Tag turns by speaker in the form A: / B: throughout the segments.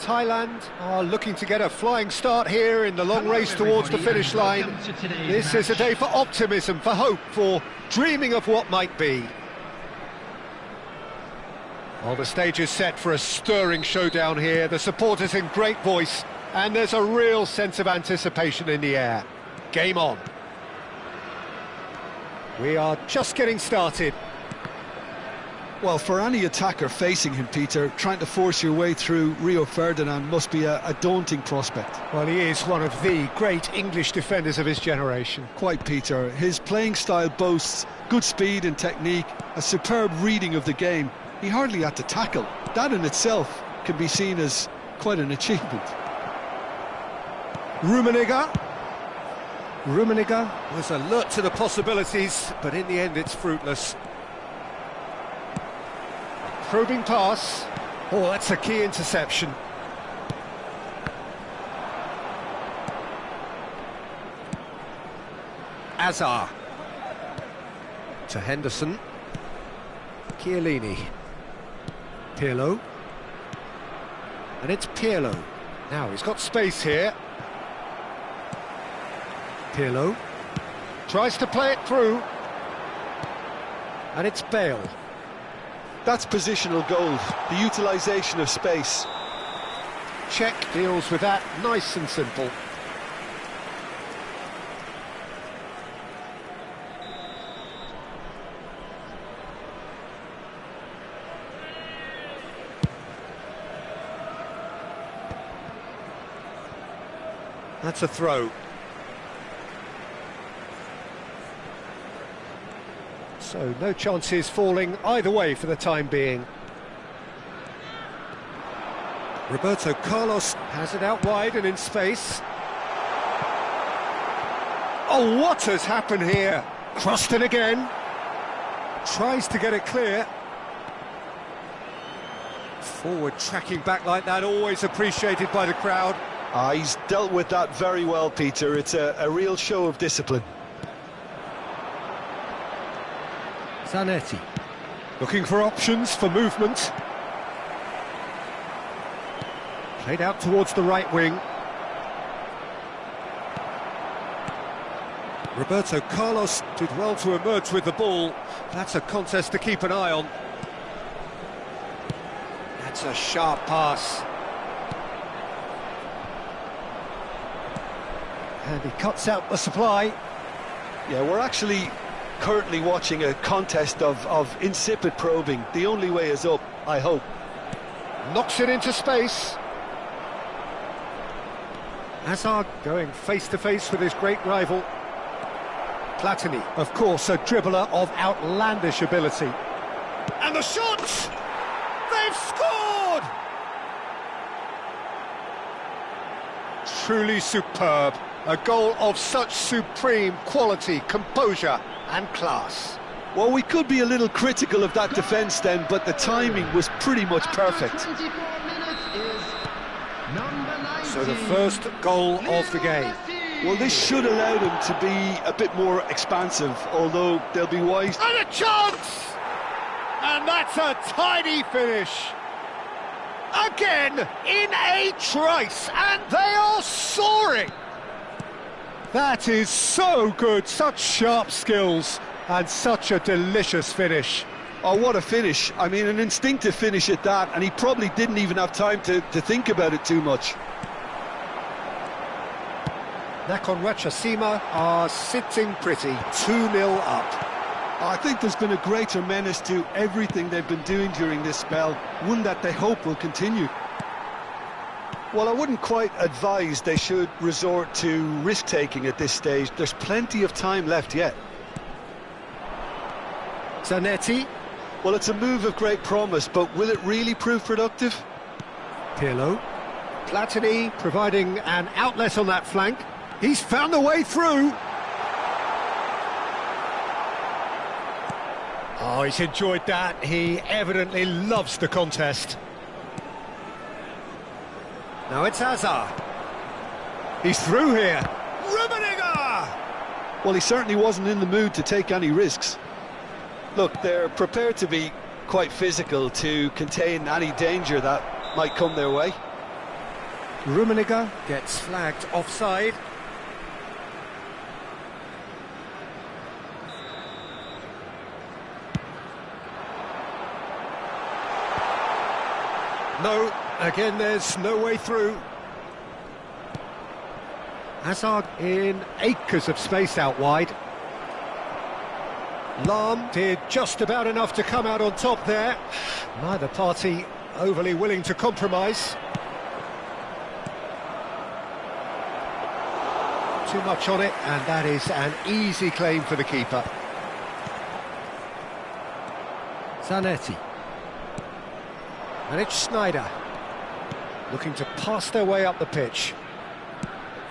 A: Thailand are looking to get a flying start here in the long race towards the finish line. This is a day for optimism, for hope, for dreaming of what might be. Well, the stage is set for a stirring showdown here. The supporters in great voice, and there's a real sense of anticipation in the air. Game on. We are just getting started.
B: Well, for any attacker facing him, Peter, trying to force your way through Rio Ferdinand must be a daunting prospect.
A: Well, he is one of the great English defenders of his generation.
B: Quite, Peter. His playing style boasts good speed and technique, a superb reading of the game. He hardly had to tackle. That in itself can be seen as quite an achievement.
A: Rummenigge was alert to the possibilities, but in the end it's fruitless. Probing pass. Oh, that's a key interception. Azar. To Henderson. Chiellini. Pirlo. And it's Pirlo. Now, he's got space here. Pirlo. Tries to play it through. And it's Bale.
B: That's positional gold, the utilisation of space.
A: Czech deals with that, nice and simple. That's a throw. So no chances falling either way for the time being. Roberto Carlos has it out wide and in space. Oh, what has happened here? Crossed in again. Tries to get it clear. Forward tracking back like that, always appreciated by the crowd.
B: He's dealt with that very well, Peter. It's a real show of discipline.
A: Zanetti, looking for options for movement. Played out towards the right wing. Roberto Carlos did well to emerge with the ball. That's a contest to keep an eye on. That's a sharp pass. And he cuts out the supply.
B: Yeah, we're actually currently watching a contest of insipid probing. The only way is up, I hope.
A: Knocks it into space. Hazard going face-to-face with his great rival. Platini, of course, a dribbler of outlandish ability. And the shot! They've scored! Truly superb. A goal of such supreme quality, composure and class.
B: Well, we could be a little critical of that defence then, but the timing was pretty much perfect.
A: So the first goal of the game.
B: Well, this should allow them to be a bit more expansive, although they'll be wise.
A: And a chance! And that's a tidy finish. Again, in a trice, and they are soaring. That is so good, such sharp skills, and such a delicious finish.
B: Oh, what a finish. I mean, an instinctive finish at that, and he probably didn't even have time to think about it too much.
A: Nakhon Ratchasima are sitting pretty, 2-0 up.
B: I think there's been a greater menace to everything they've been doing during this spell, one that they hope will continue. Well, I wouldn't quite advise they should resort to risk-taking at this stage. There's plenty of time left yet.
A: Zanetti.
B: Well, it's a move of great promise, but will it really prove productive?
A: Pirlo. Platini providing an outlet on that flank. He's found a way through. Oh, he's enjoyed that. He evidently loves the contest. Now it's Hazard. He's through here. Rummenigge!
B: Well, he certainly wasn't in the mood to take any risks. Look, they're prepared to be quite physical to contain any danger that might come their way.
A: Rummenigge gets flagged offside. No, again there's no way through. Hazard in acres of space out wide. Lahm did just about enough to come out on top there. Neither party overly willing to compromise. Too much on it, and that is an easy claim for the keeper. Zanetti. And it's Sneijder. Looking to pass their way up the pitch.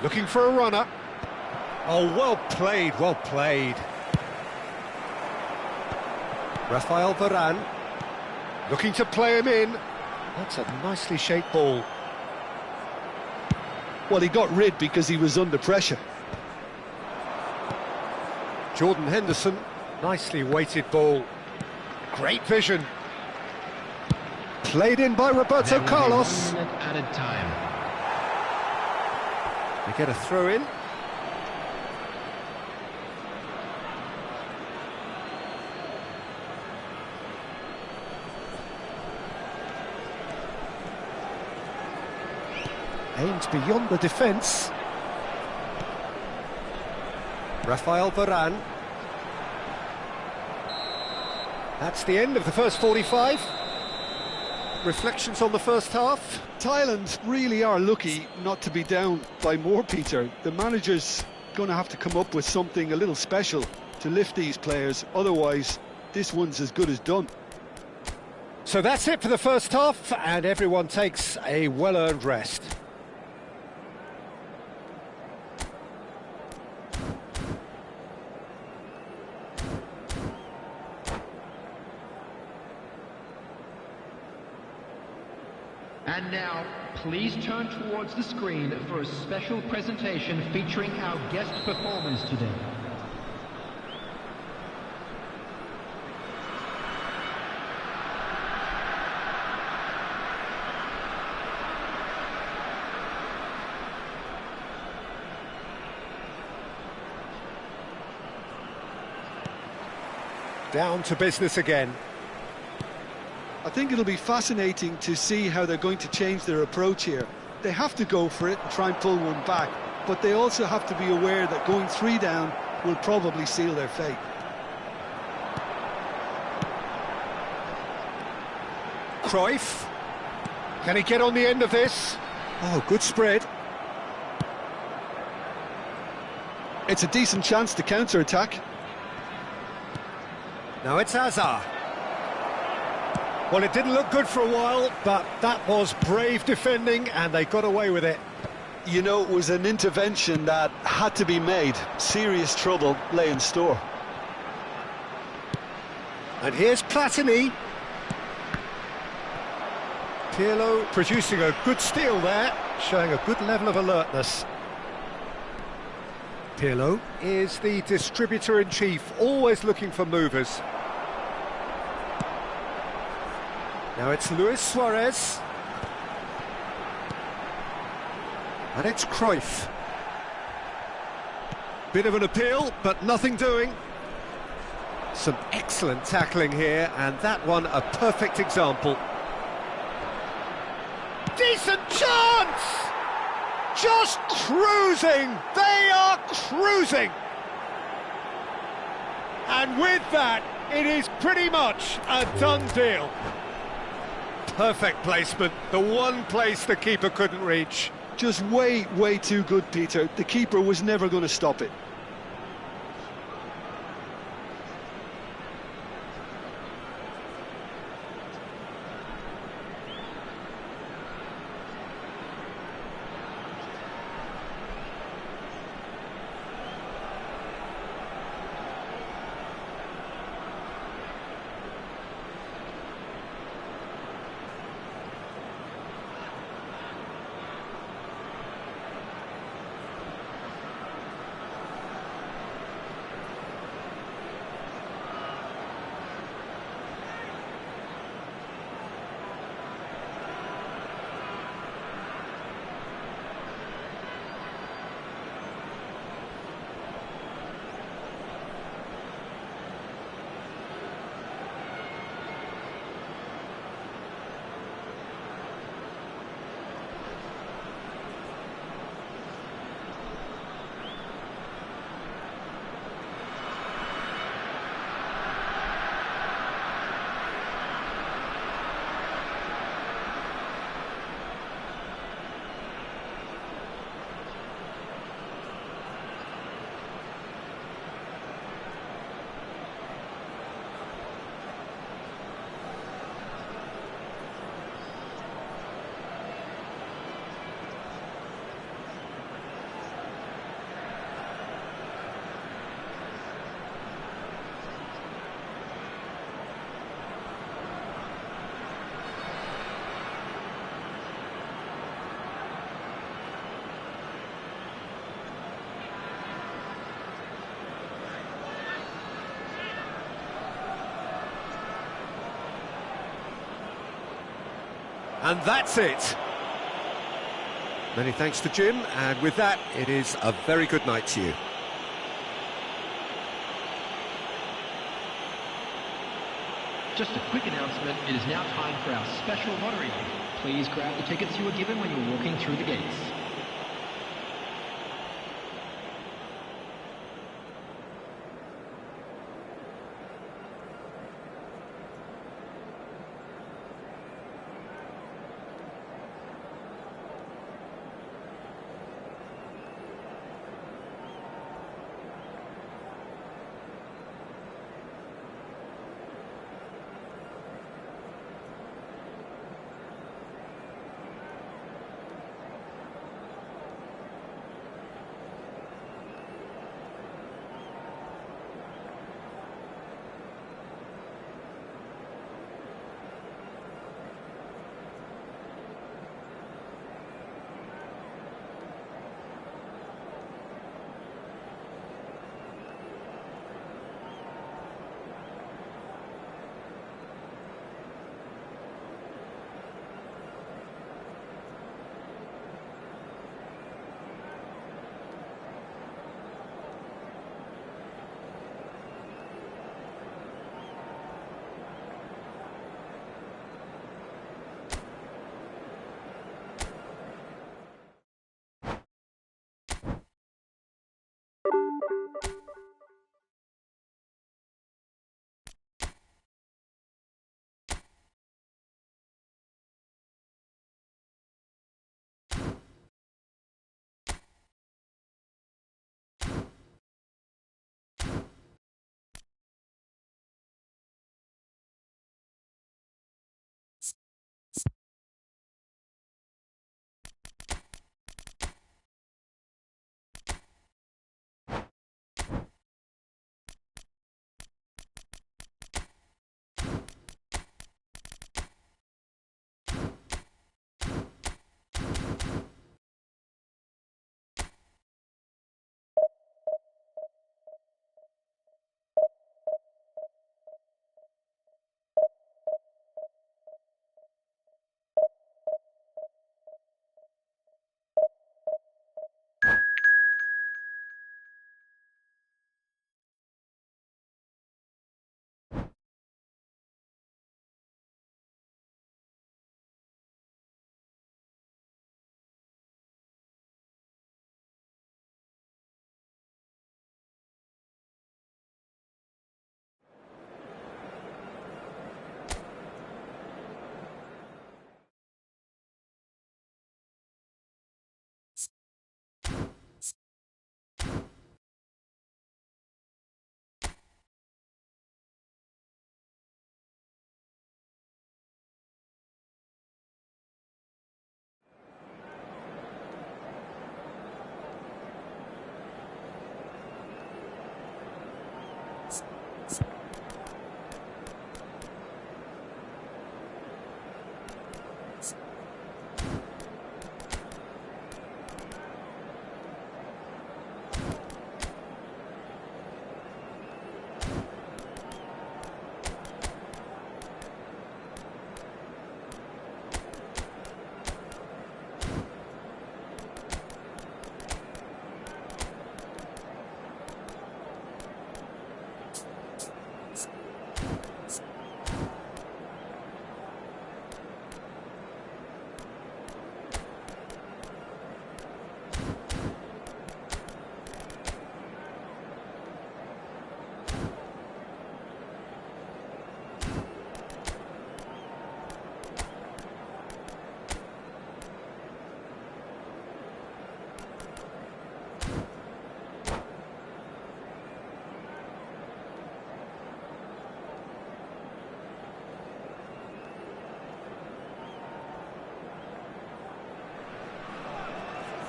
A: Looking for a runner. Oh, well played, well played. Rafael Varane. Looking to play him in. That's a nicely shaped ball.
B: Well, he got rid because he was under pressure.
A: Jordan Henderson. Nicely weighted ball. Great vision. Played in by Roberto Carlos.
C: Added time.
A: They get a throw in. Aimed beyond the defence. Rafael Varane. That's the end of the first 45. Reflections on the first half.
B: Thailand really are lucky not to be down by more, Peter. The manager's going to have to come up with something a little special to lift these players, otherwise this one's as good as done.
A: So that's it for the first half, and everyone takes a well-earned rest.
C: And now, please turn towards the screen for a special presentation featuring our guest performers today.
A: Down to business again.
B: I think it'll be fascinating to see how they're going to change their approach here. They have to go for it and try and pull one back, but they also have to be aware that going 3 down will probably seal their fate.
A: Cruyff. Can he get on the end of this? Oh, good spread.
B: It's a decent chance to counter-attack.
A: Now it's Hazard. Well, it didn't look good for a while, but that was brave defending, and they got away with it.
B: You know, it was an intervention that had to be made. Serious trouble lay in store.
A: And here's Platini. Pirlo producing a good steal there, showing a good level of alertness. Pirlo is the distributor-in-chief, always looking for movers. Now it's Luis Suarez. And it's Cruyff. Bit of an appeal, but nothing doing. Some excellent tackling here, and that one a perfect example. Decent chance! Just cruising! They are cruising! And with that, it is pretty much a done deal. Perfect placement, the one place the keeper couldn't reach.
B: Just way too good, Peter. The keeper was never going to stop it.
A: And that's it. Many thanks to Jim, and with that, it is a very good night to you.
C: Just a quick announcement, it is now time for our special lottery. Please grab the tickets you were given when you were walking through the gates.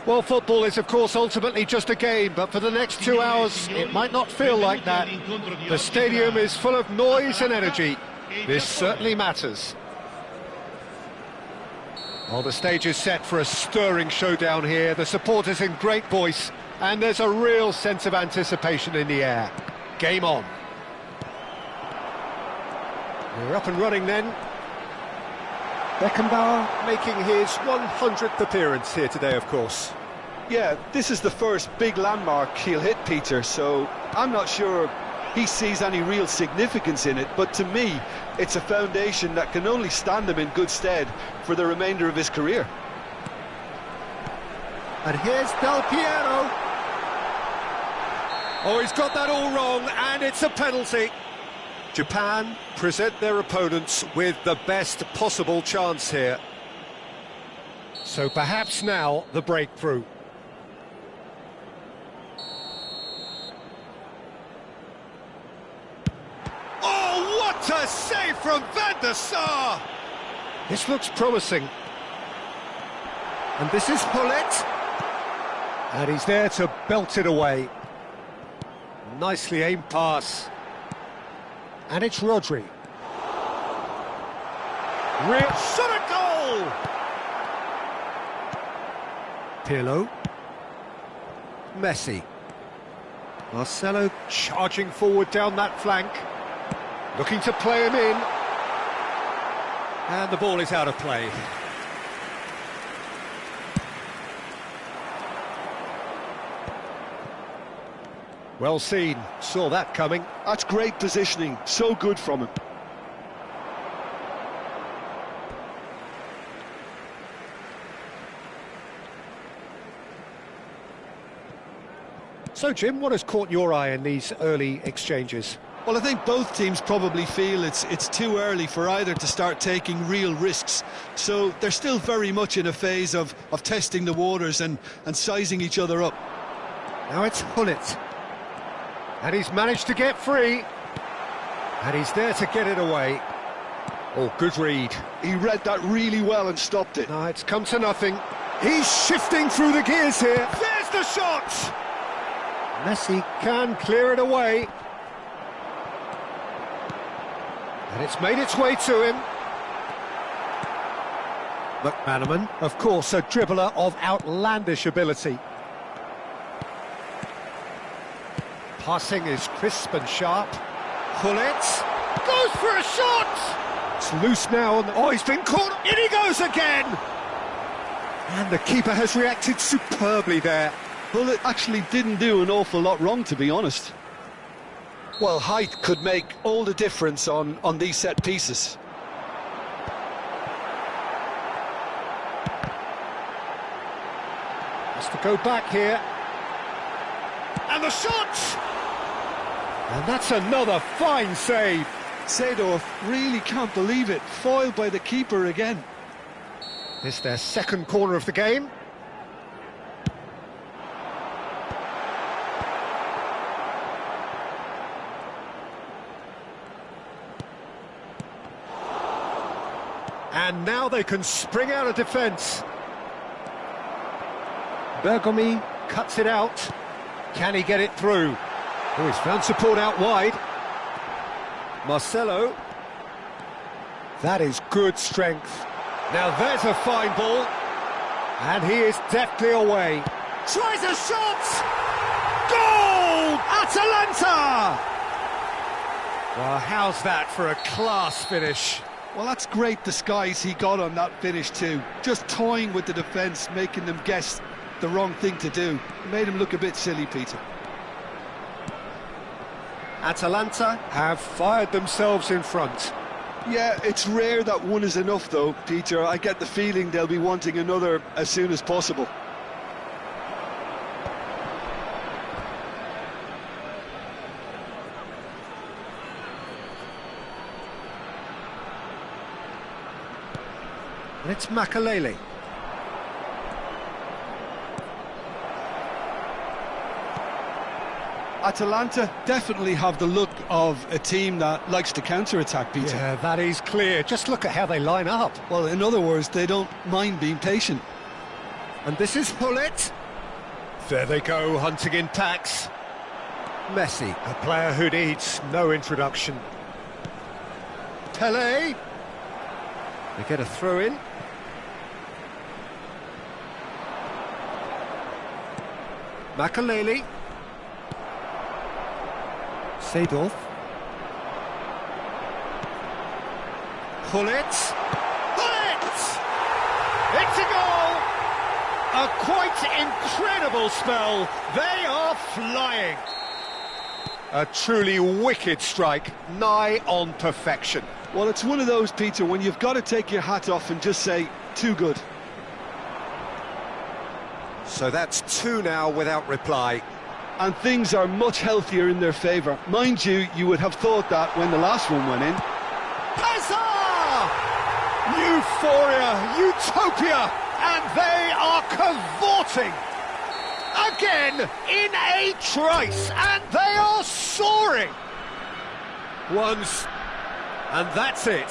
A: Well, football is, of course, ultimately just a game, but for the next 2 hours, it might not feel like that. The stadium is full of noise and energy. This certainly matters. Well, the stage is set for a stirring showdown here. The supporters in great voice, and there's a real sense of anticipation in the air. Game on. We're up and running then. Beckenbauer making his 100th appearance here today, of course.
B: Yeah, this is the first big landmark he'll hit, Peter, so I'm not sure he sees any real significance in it, but to me, it's a foundation that can only stand him in good stead for the remainder of his career.
A: And here's Del Piero. Oh, he's got that all wrong, and it's a penalty. Japan present their opponents with the best possible chance here. So perhaps now the breakthrough. Oh, what a save from Van der Sar! This looks promising. And this is Hullet. And he's there to belt it away. Nicely aimed pass. And it's Rodri. Real shot at goal! Pirlo. Messi. Marcelo charging forward down that flank. Looking to play him in. And the ball is out of play. Well seen, saw that coming.
B: That's great positioning, so good from him.
A: So Jim, what has caught your eye in these early exchanges?
B: Well, I think both teams probably feel it's too early for either to start taking real risks. So they're still very much in a phase of testing the waters and sizing each other up.
A: Now it's Hullet. And he's managed to get free. And he's there to get it away. Oh, good read.
B: He read that really well and stopped it.
A: No, it's come to nothing. He's shifting through the gears here. There's the shot! Messi can clear it away. And it's made its way to him. McManaman, of course, a dribbler of outlandish ability. Passing is crisp and sharp. Hullet goes for a shot! It's loose now, and oh, he's been caught. In he goes again! And the keeper has reacted superbly there.
B: Hullet actually didn't do an awful lot wrong, to be honest. Well, height could make all the difference on these set pieces.
A: Has to go back here. And the shot! And that's another fine save.
B: Seedorf really can't believe it. Foiled by the keeper again.
A: It's their second corner of the game. And now they can spring out of defence. Bergomi cuts it out. Can he get it through? Oh, he's found support out wide. Marcelo. That is good strength. Now there's a fine ball. And he is deftly away. Tries a shot! Goal! Atalanta! Well, how's that for a class finish?
B: Well, that's great disguise he got on that finish too. Just toying with the defence, making them guess the wrong thing to do. Made him look a bit silly, Peter.
A: Atalanta have fired themselves in front.
B: Yeah, it's rare that one is enough though, Peter. I get the feeling they'll be wanting another as soon as possible.
A: And it's Makalele.
B: Atalanta definitely have the look of a team that likes to counter-attack, Peter.
A: Yeah, that is clear. Just look at how they line up.
B: Well, in other words, they don't mind being patient.
A: And this is Hullet. There they go, hunting in packs. Messi, a player who needs no introduction. Pelé. They get a throw in. Makalele. Seedorf. Hullet. Hullet! shot! It's a goal! A quite incredible spell. They are flying. A truly wicked strike, nigh on perfection.
B: Well, it's one of those, Peter, when you've got to take your hat off and just say, too good.
A: So that's two now without reply.
B: And things are much healthier in their favour. Mind you, you would have thought that when the last one went in.
A: Huzzah! Euphoria, utopia, and they are cavorting. Again, in a trice, and they are soaring. Once, and that's it.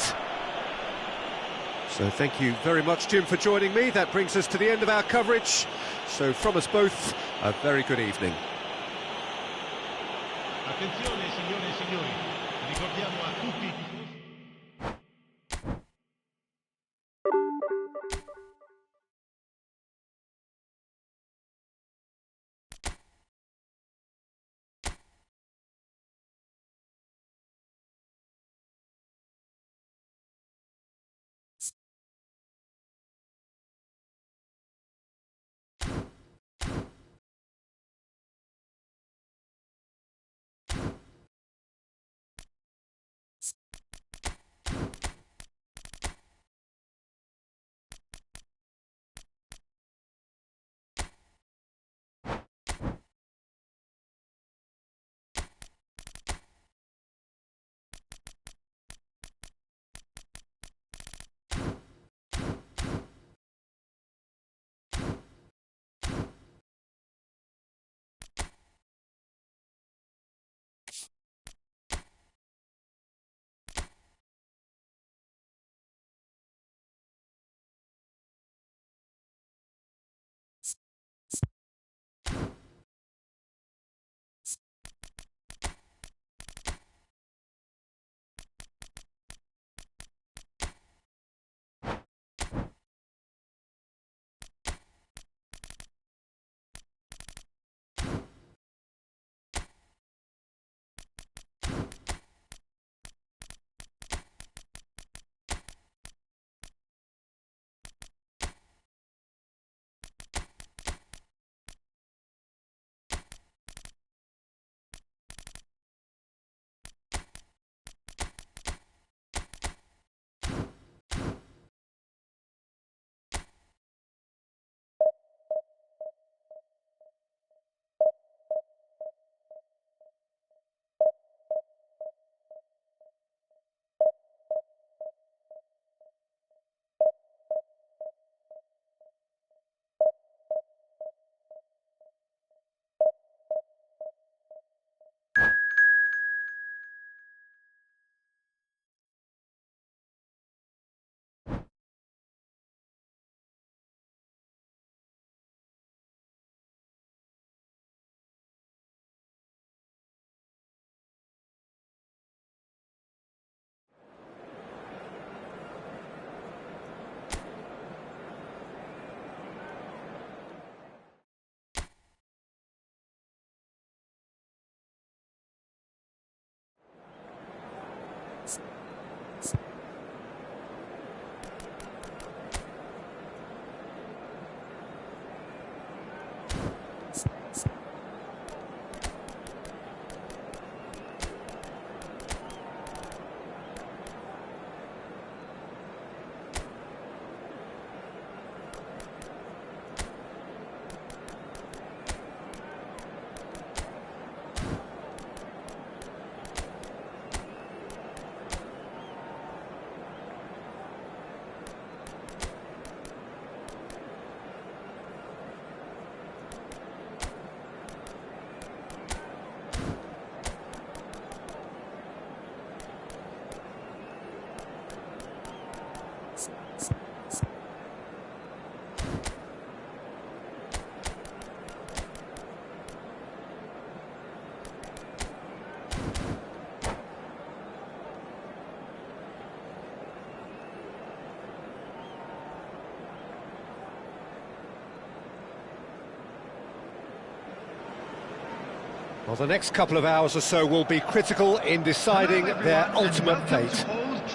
A: So thank you very much, Jim, for joining me. That brings us to the end of our coverage. So from us both, a very good evening.
D: Attenzione signore e signori, ricordiamo a tutti i tifosi.
A: Well, the next couple of hours or so will be critical in deciding their ultimate fate.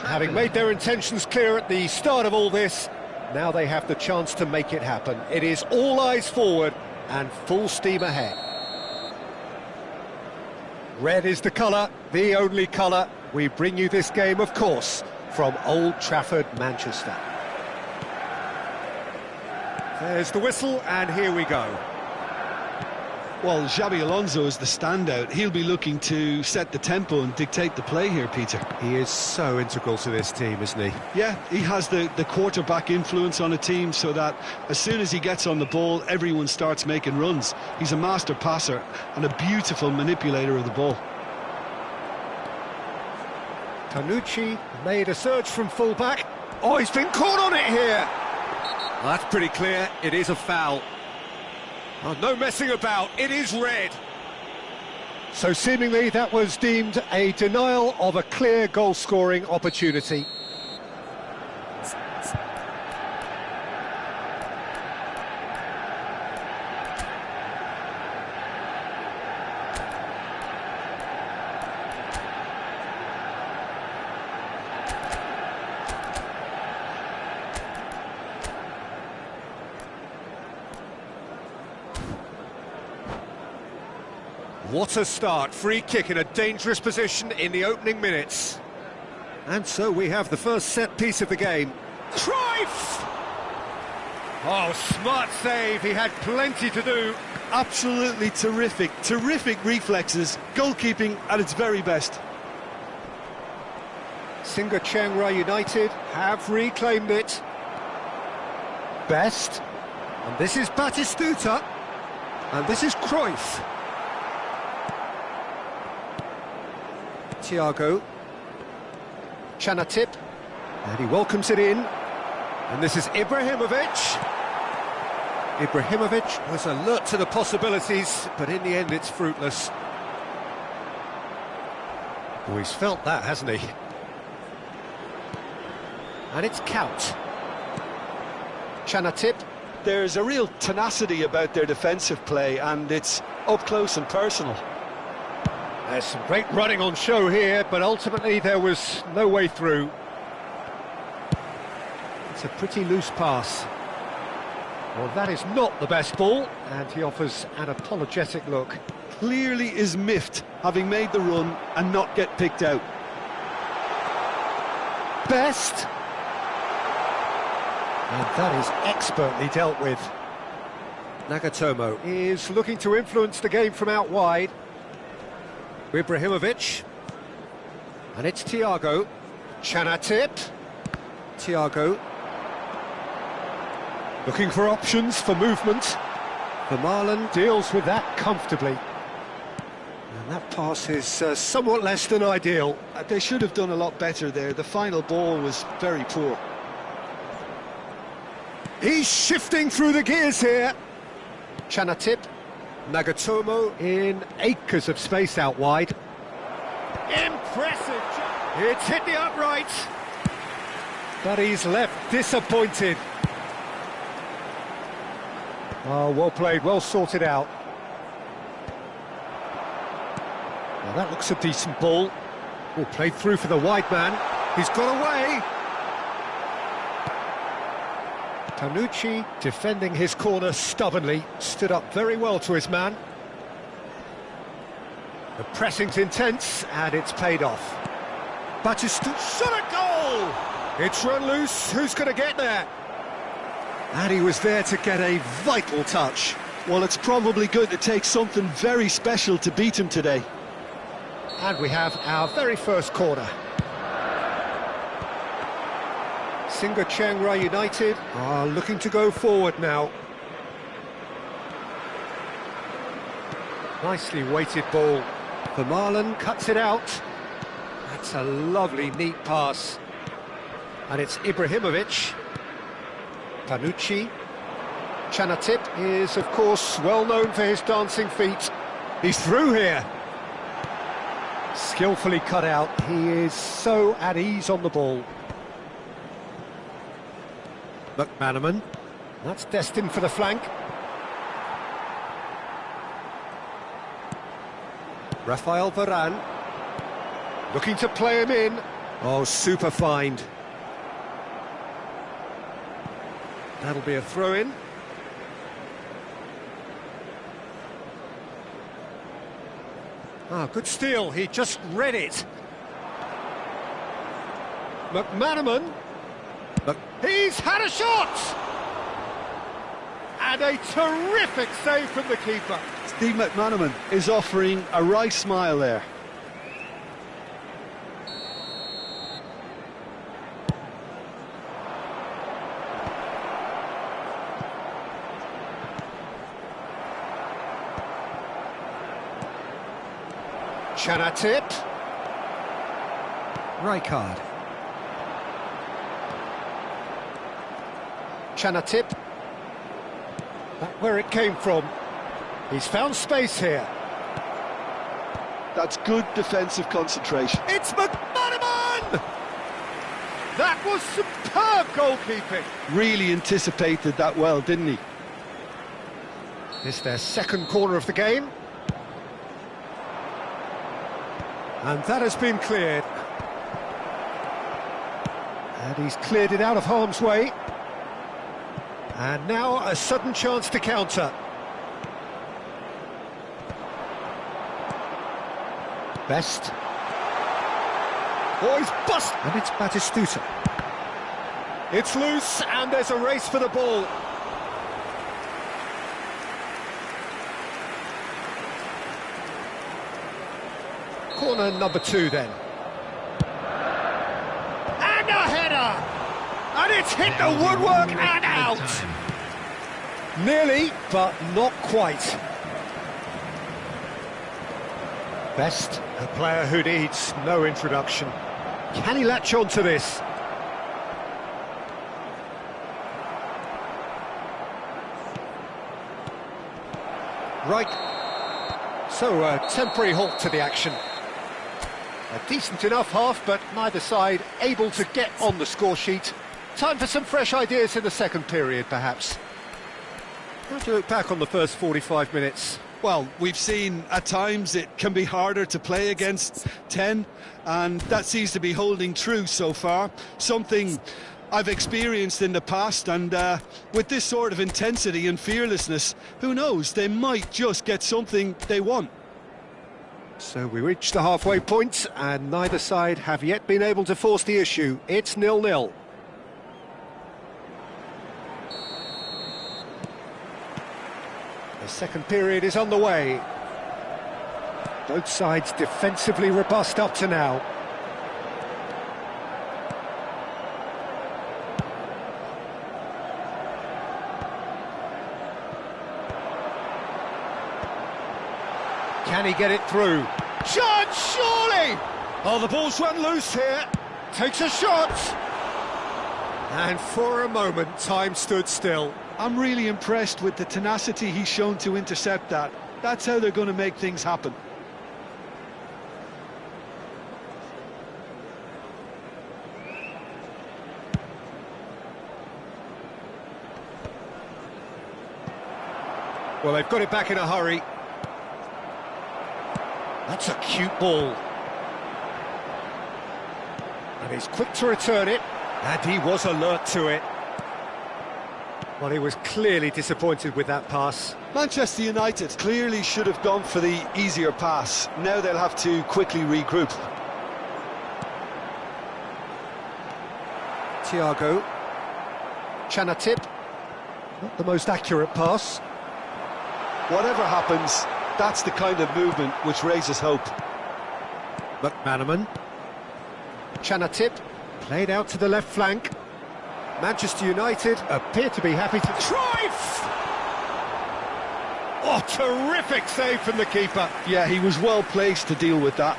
A: Having made their intentions clear at the start of all this, Now they have the chance to make it happen. It is all eyes forward and full steam ahead. Red is the colour, the only colour. We bring you this game, of course, from Old Trafford, Manchester. There's the whistle, and here we go.
B: Well, Xabi Alonso is the standout. He'll be looking to set the tempo and dictate the play here, Peter.
A: He is so integral to this team, isn't he?
B: Yeah, he has the quarterback influence on a team so that as soon as he gets on the ball, everyone starts making runs. He's a master passer and a beautiful manipulator of the ball.
A: Tanucci made a surge from full-back. Oh, he's been caught on it here! Well, that's pretty clear, it is a foul. Oh, no messing about, it is red. So seemingly that was deemed a denial of a clear goal-scoring opportunity. What a start, free kick in a dangerous position in the opening minutes. And so we have the first set piece of the game. Cruyff! Oh, smart save, he had plenty to do.
B: Absolutely terrific reflexes, goalkeeping at its very best.
A: Singa Chiang Rai United have reclaimed it. Best. And this is Batistuta. And this is Cruyff. Thiago. Chanatip. And he welcomes it in. And this is Ibrahimovic. Ibrahimovic was alert to the possibilities, but in the end it's fruitless. Oh, he's felt that, hasn't he? And it's Count. Chanatip.
B: There's a real tenacity about their defensive play, and it's up close and personal.
A: There's some great running on show here, but ultimately there was no way through. It's a pretty loose pass. Well, that is not the best ball, and he offers an apologetic look.
B: Clearly is miffed, having made the run and not get picked out.
A: Best. And that is expertly dealt with. Nagatomo is looking to influence the game from out wide. Ibrahimovic. And it's Thiago. Chanatip. Thiago. Looking for options for movement. Vermaelen deals with that comfortably. And that pass is somewhat less than ideal.
B: They should have done a lot better there. The final ball was very poor.
A: He's shifting through the gears here. Chanatip. Nagatomo in acres of space out wide. Impressive! It's hit the upright. But he's left disappointed. Oh, well played, well sorted out. Well, that looks a decent ball. Oh, played through for the wide man. He's got away. Tanucci defending his corner stubbornly, stood up very well to his man. The pressing's intense, and it's paid off. Batistuta shot a goal! It's run loose, who's going to get there? And he was there to get a vital touch.
B: Well, it's probably going to take something very special to beat him today.
A: And we have our very first corner. Singa Chiang Rai United are looking to go forward now. Nicely weighted ball. Vermaelen cuts it out. That's a lovely, neat pass. And it's Ibrahimovic. Tanucci. Chanatip is, of course, well known for his dancing feet. He's through here. Skillfully cut out. He is so at ease on the ball. McManaman, that's destined for the flank. Rafael Varane, looking to play him in. Oh, super find. That'll be a throw-in. Ah, good steal, he just read it. McManaman. He's had a shot! And a terrific save from the keeper.
B: Steve McManaman is offering a wry smile there.
A: Chanatip. Rijkaard. Chanatip. That's where it came from. He's found space here.
B: That's good defensive concentration.
A: It's McManaman! That was superb goalkeeping.
B: Really anticipated that well, didn't he?
A: It's their second corner of the game. And that has been cleared. And he's cleared it out of harm's way. And now a sudden chance to counter. Best. Oh, he's bust! And it's Batistuta. It's loose, and there's a race for the ball. Corner number 2 then. And a header! And it's hit the woodwork and out! Nearly, but not quite. Best, a player who needs no introduction. Can he latch on to this? Right. So, a temporary halt to the action. A decent enough half, but neither side able to get on the score sheet. Time for some fresh ideas in the second period, perhaps. How do you look back on the first 45 minutes?
B: Well, we've seen at times it can be harder to play against 10, and that seems to be holding true so far. Something I've experienced in the past, and with this sort of intensity and fearlessness, who knows, they might just get something they want.
A: So we reach the halfway point, and neither side have yet been able to force the issue. It's 0-0. The second period is underway. Both sides defensively robust up to now. Can he get it through? Chance, surely! Oh, the ball's run loose here. Takes a shot. And for a moment, time stood still.
B: I'm really impressed with the tenacity he's shown to intercept that. That's how they're going to make things happen.
A: Well, they've got it back in a hurry. That's a cute ball. And he's quick to return it. And he was alert to it. Well, he was clearly disappointed with that pass.
B: Manchester United clearly should have gone for the easier pass. Now they'll have to quickly regroup.
A: Thiago. Chanatip. Not the most accurate pass.
B: Whatever happens, that's the kind of movement which raises hope.
A: McManaman. Chanatip. Played out to the left flank. Manchester United appear to be happy to... Cruyff! Oh, terrific save from the keeper.
B: Yeah, he was well placed to deal with that.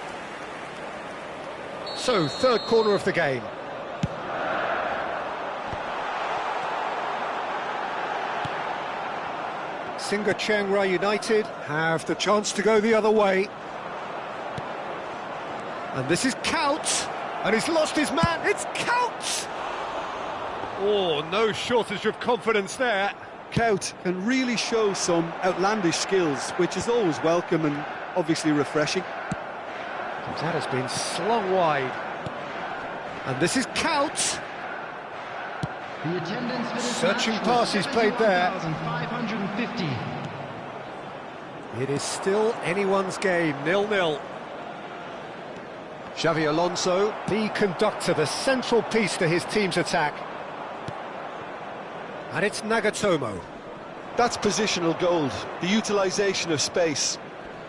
A: So, third corner of the game. Singa Chiang Rai United have the chance to go the other way. And this is Kaut. And he's lost his man. It's Kaut! Oh, no shortage of confidence there.
B: Kaut can really show some outlandish skills, which is always welcome and obviously refreshing.
A: That has been slung wide. And this is Kaut.
C: The attendance for this
A: Searching
C: match
A: pass
C: was
A: is played there.
C: 71,550.
A: It is still anyone's game, 0-0. Xavi Alonso, the conductor, the central piece to his team's attack. And it's Nagatomo.
B: That's positional gold, the utilisation of space.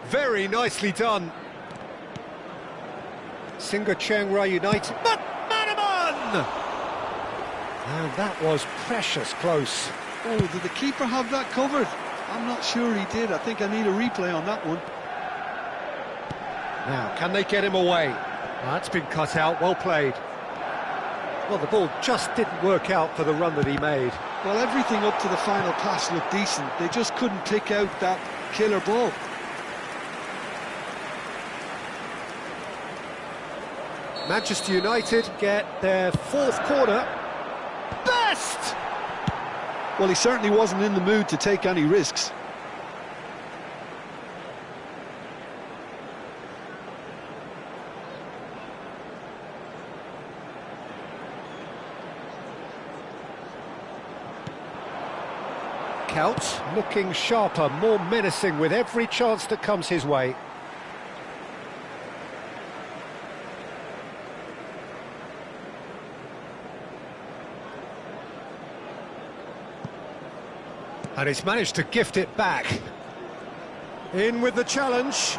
A: Very nicely done. Singa Chiang United, but Manaman! And that was precious close.
B: Oh, did the keeper have that covered? I'm not sure he did. I think I need a replay on that one.
A: Now, can they get him away? That's been cut out, well played. Well, the ball just didn't work out for the run that he made.
B: Well, everything up to the final pass looked decent. They just couldn't pick out that killer ball.
A: Manchester United get their fourth corner. Best!
B: Well, he certainly wasn't in the mood to take any risks.
A: Couch looking sharper, more menacing with every chance that comes his way. And he's managed to gift it back. In with the challenge.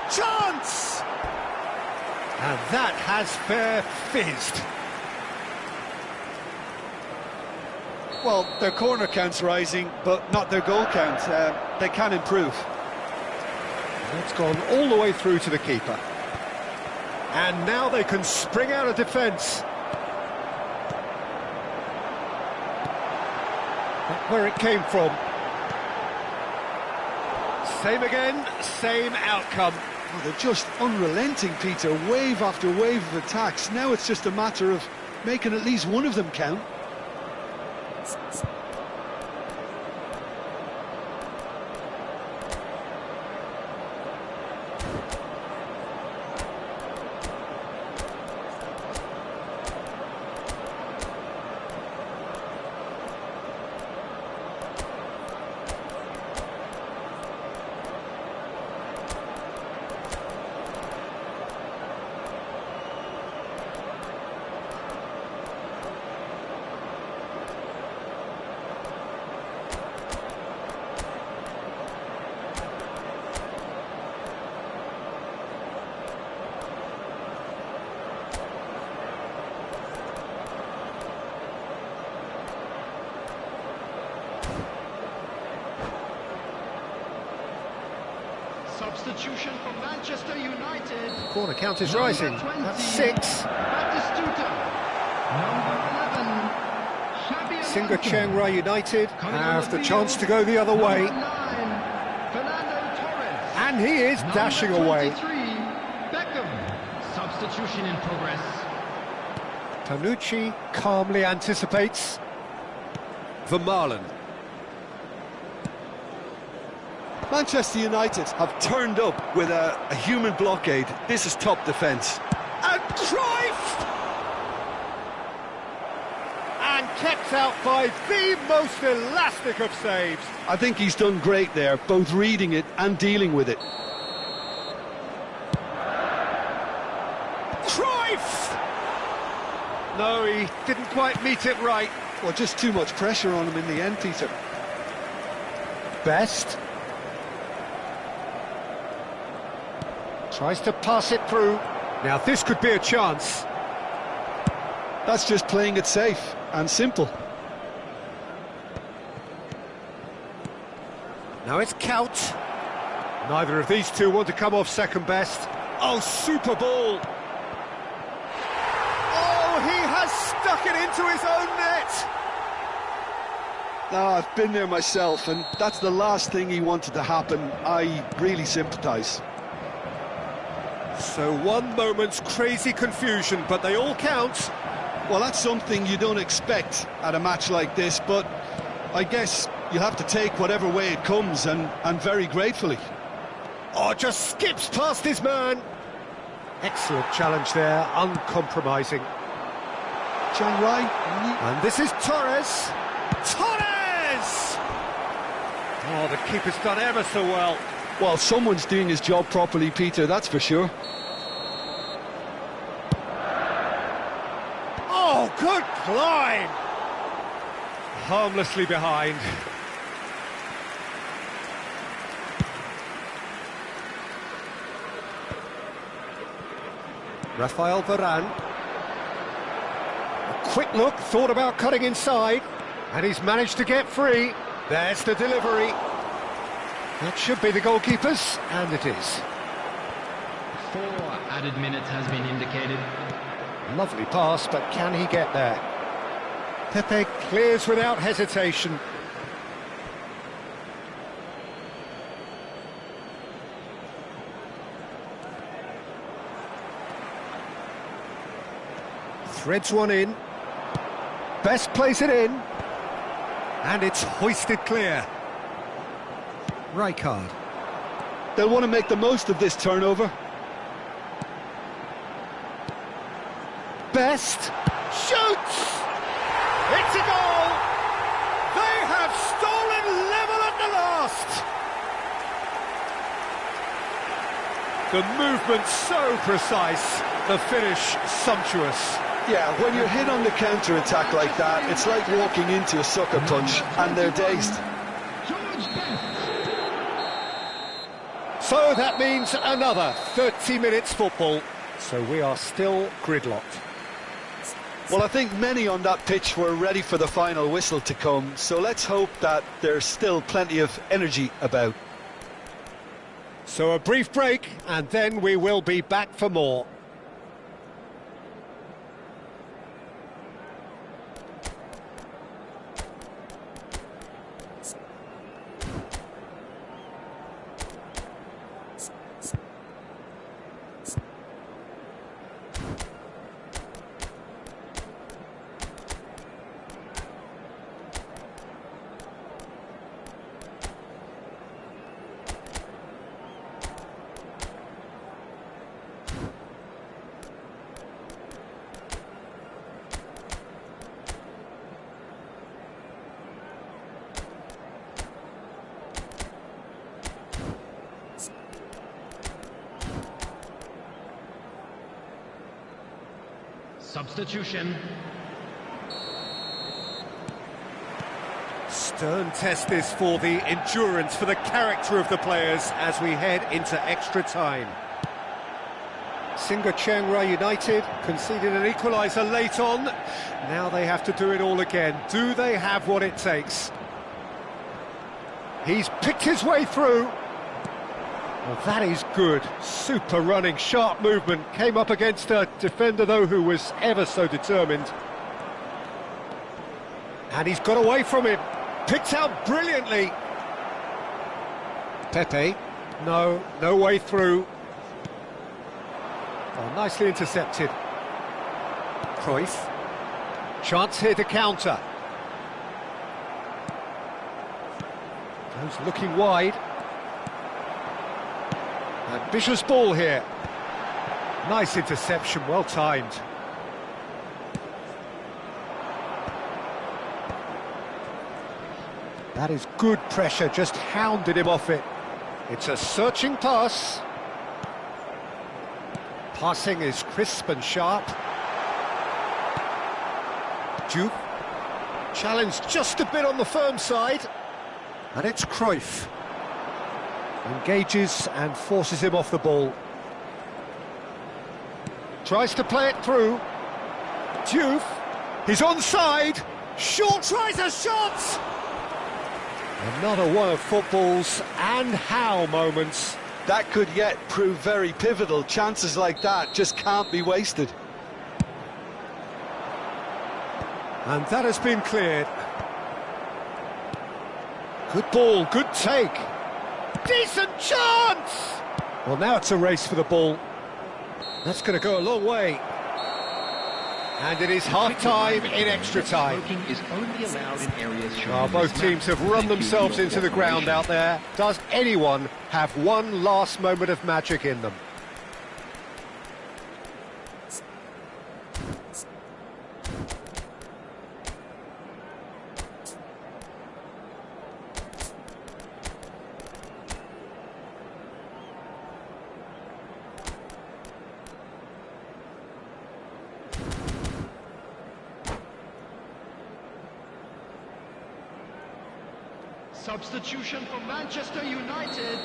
A: Chance! And that has fair fizzed.
B: Well, their corner count's rising, but not their goal count. They can improve.
A: It's gone all the way through to the keeper. And now they can spring out of defence. Where it came from. Same again, same outcome.
B: Oh, they're just unrelenting, Peter. Wave after wave of attacks. Now it's just a matter of making at least one of them count.
C: Substitution for Manchester United.
A: Corner count is rising. That's 6.
C: Batistuta. Number 11.
A: Singa Chiang United have the chance to go the other way.
C: Number 9. Fernando Torres.
A: And he is
C: Number
A: dashing away.
C: 23. Beckham. Substitution in progress.
A: Tanucci calmly anticipates. Vermaelen.
B: Manchester United have turned up with a human blockade. This is top defence.
A: And Cruyff! And kept out by the most elastic of saves.
B: I think he's done great there, both reading it and dealing with it.
A: Cruyff! No, he didn't quite meet it right.
B: Well, just too much pressure on him in the end, Peter.
A: Best. Tries to pass it through. Now this could be a chance.
B: That's just playing it safe and simple.
A: Now it's Couch. Neither of these two want to come off second best. Oh, super ball. Oh, he has stuck it into his own net.
B: No, I've been there myself, and that's the last thing he wanted to happen. I really sympathise.
A: So one moment's crazy confusion, but they all count.
B: Well, that's something you don't expect at a match like this, but I guess you have to take whatever way it comes, and very gratefully.
A: Oh, just skips past his man. Excellent challenge there, uncompromising.
B: Chiang Rai.
A: And this is Torres. Torres! Oh, the keeper's done ever so well.
B: Well, someone's doing his job properly, Peter, that's for sure.
A: Oh, good climb! Harmlessly behind. Rafael Varane. A quick look, thought about cutting inside, and he's managed to get free. There's the delivery. That should be the goalkeeper's, and it is.
C: 4 added minutes has been indicated.
A: Lovely pass, but can he get there? Pepe clears without hesitation. Threads one in. Best place it in. And it's hoisted clear. Rijkaard.
B: They'll want to make the most of this turnover.
A: Best. Shoots! It's a goal! They have stolen level at the last! The movement so precise, the finish sumptuous.
B: Yeah, when you're hit on the counter-attack like that, it's like walking into a sucker punch, and they're dazed.
A: So that means another 30 minutes football. So we are still gridlocked.
B: Well, I think many on that pitch were ready for the final whistle to come, so let's hope that there's still plenty of energy about.
A: So a brief break, and then we will be back for more.
C: Substitution.
A: Stern test this for the endurance, for the character of the players as we head into extra time. Singa Chiang Rai United conceded an equaliser late on. Now they have to do it all again. Do they have what it takes? He's picked his way through. Well, that is good. Super running, sharp movement. Came up against a defender, though, who was ever so determined. And he's got away from him. Picked out brilliantly. Pepe. No way through. Oh, nicely intercepted. Cruyff. Chance here to counter. Goes looking wide. Ambitious ball here. Nice interception, well timed. That is good pressure, just hounded him off it. It's a searching pass. Passing is crisp and sharp. Duke. Challenged just a bit on the firm side. And it's Cruyff. Engages and forces him off the ball. Tries to play it through. Diouf. He's onside. Short tries a shot. Another one of football's and how moments.
B: That could yet prove very pivotal. Chances like that just can't be wasted.
A: And that has been cleared. Good ball, good take. Decent chance! Well, now it's a race for the ball. That's going to go a long way. And it is half-time in extra time.
C: Smoking is only allowed in areas shown
A: Well,
C: in
A: both
C: this
A: teams
C: map.
A: have run
C: Thank you
A: themselves
C: for your
A: into the ground
C: cooperation.
A: out there. Does anyone have one last moment of magic in them?
C: Substitution for Manchester United.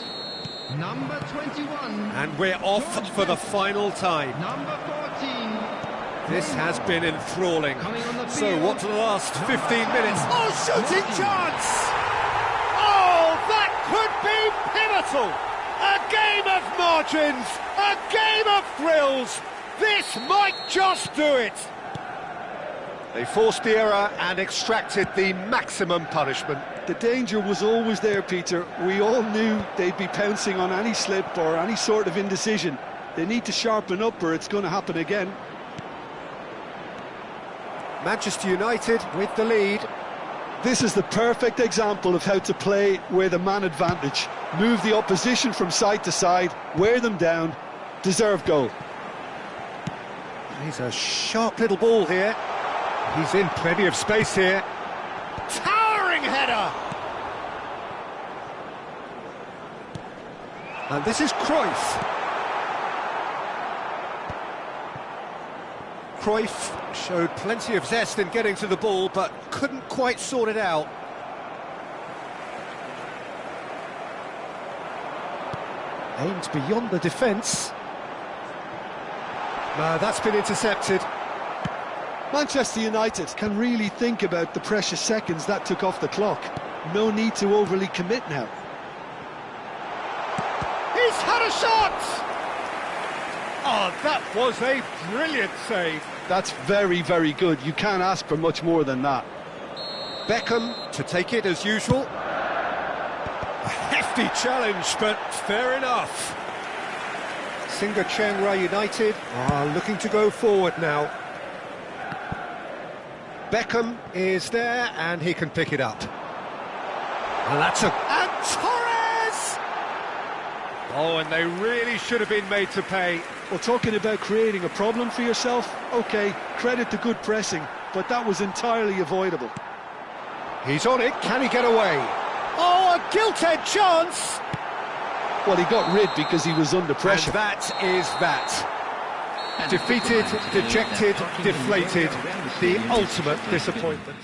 C: Number 21.
A: And we're off for the final time.
C: Number 14.
A: This has been enthralling.
C: Coming on the
A: So
C: field.
A: what to the last 15 minutes? Oh, shooting chance! Oh, that could be pivotal! A game of margins, a game of thrills. This might just do it. They forced the error and extracted the maximum punishment.
B: The danger was always there, Peter. We all knew they'd be pouncing on any slip or any sort of indecision. They need to sharpen up or it's going to happen again.
A: Manchester United with the lead.
B: This is the perfect example of how to play with a man advantage. Move the opposition from side to side, wear them down, deserve goal.
A: He's a sharp little ball here. He's in plenty of space here. Towering header! And this is Cruyff. Cruyff showed plenty of zest in getting to the ball, but couldn't quite sort it out. Aimed beyond the defence. No, that's been intercepted.
B: Manchester United can really think about the precious seconds that took off the clock. No need to overly commit now.
A: He's had a shot! Oh, that was a brilliant save.
B: That's very, very good. You can't ask for much more than that.
A: Beckham to take it as usual. A hefty challenge, but fair enough. Singa Chiang Rai United are looking to go forward now. Beckham is there, and he can pick it up. And that's a... And Torres! Oh, and they really should have been made to pay.
B: Well, talking about creating a problem for yourself, OK, credit to good pressing, but that was entirely avoidable.
A: He's on it, can he get away? Oh, a gilt-edged chance!
B: Well, he got rid because he was under pressure.
A: And that is that. Defeated, dejected, deflated, the ultimate disappointment.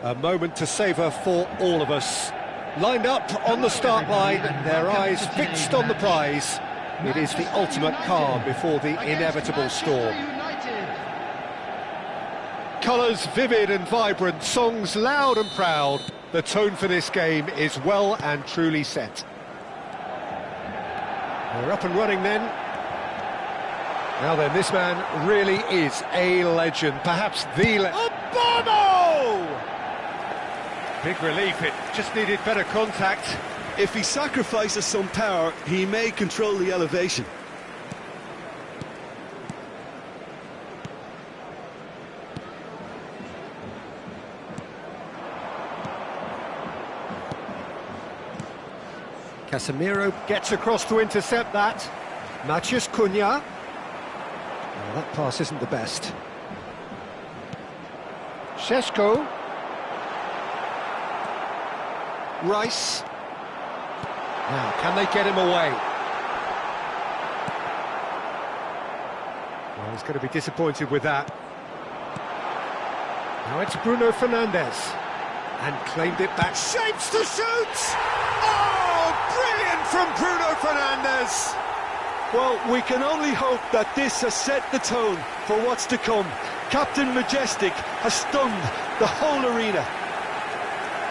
A: A moment to savour for all of us. Lined up on the start line, their eyes fixed on the prize. It is the ultimate calm before the inevitable storm. Colours vivid and vibrant, songs loud and proud. The tone for this game is well and truly set. We're up and running then. Now then, this man really is a legend, perhaps the legend. Obama! Big relief, it just needed better contact.
B: If he sacrifices some power, he may control the elevation.
A: Casemiro gets across to intercept that. Matheus Cunha. Oh, that pass isn't the best. Šeško. Rice. Now, can they get him away? Well, he's going to be disappointed with that. Now it's Bruno Fernandes. And claimed it back. Shapes to shoot! Oh, brilliant from Bruno Fernandes!
B: Well, we can only hope that this has set the tone for what's to come. Captain Majestic has stunned the whole arena.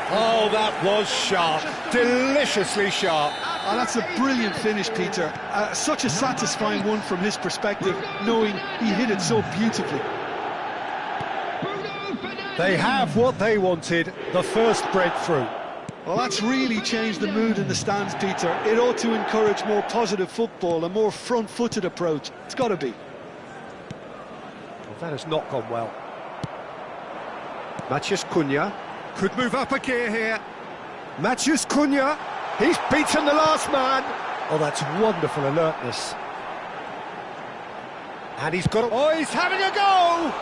A: Oh, that was sharp. Deliciously sharp.
B: Oh, that's a brilliant finish, Peter. Such a satisfying one from his perspective, knowing he hit it so beautifully.
A: They have what they wanted, the first breakthrough.
B: Well, that's really changed the mood in the stands, Peter. It ought to encourage more positive football, a more front-footed approach. It's got to be.
A: Well, that has not gone well. Matheus Cunha could move up a gear here. Matheus Cunha, he's beaten the last man. Oh, that's wonderful alertness. And he's got oh, he's having a go!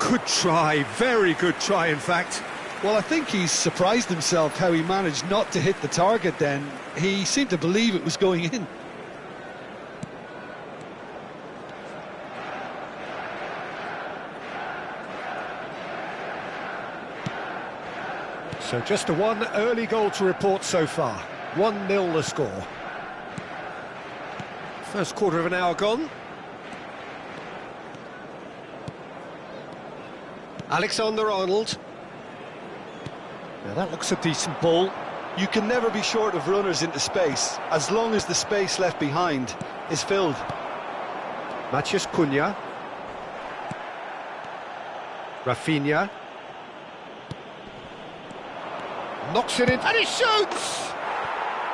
A: Good try, very good try, in fact.
B: Well, I think he's surprised himself how he managed not to hit the target then. He seemed to believe it was going in.
A: So just a one early goal to report so far. 1-0 the score. First quarter of an hour gone. Alexander-Arnold. Now that looks a decent ball.
B: You can never be short of runners into space, as long as the space left behind is filled.
A: Matheus Cunha. Rafinha. Knocks it in, and he shoots!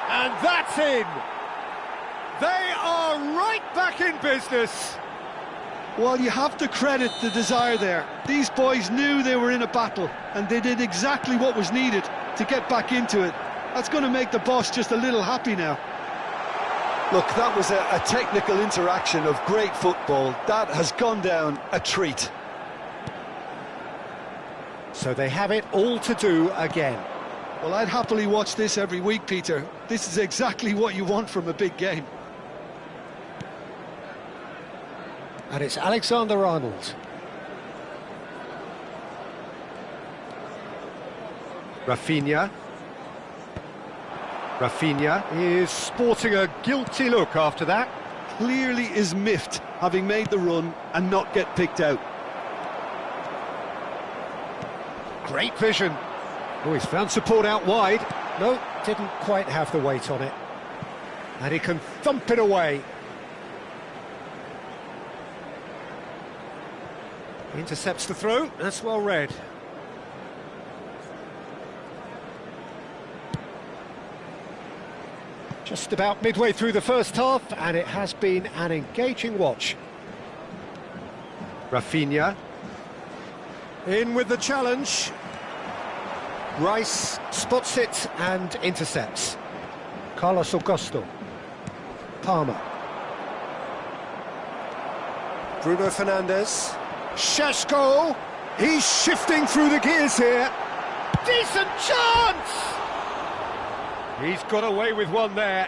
A: And that's in! They are right back in business!
B: Well, you have to credit the desire there. These boys knew they were in a battle, and they did exactly what was needed to get back into it. That's going to make the boss just a little happy now. Look, that was a technical interaction of great football. That has gone down a treat.
A: So they have it all to do again.
B: Well, I'd happily watch this every week, Peter. This is exactly what you want from a big game.
A: And it's Alexander-Arnold. Rafinha. Rafinha is sporting a guilty look after that.
B: Clearly is miffed, having made the run and not get picked out.
A: Great vision. Oh, he's found support out wide. No, didn't quite have the weight on it. And he can thump it away. Intercepts the throw, that's well read. Just about midway through the first half, and it has been an engaging watch. Rafinha. In with the challenge. Rice spots it and intercepts. Carlos Augusto. Palmer. Bruno Fernandes. Šeško, he's shifting through the gears here. Decent chance! He's got away with one there.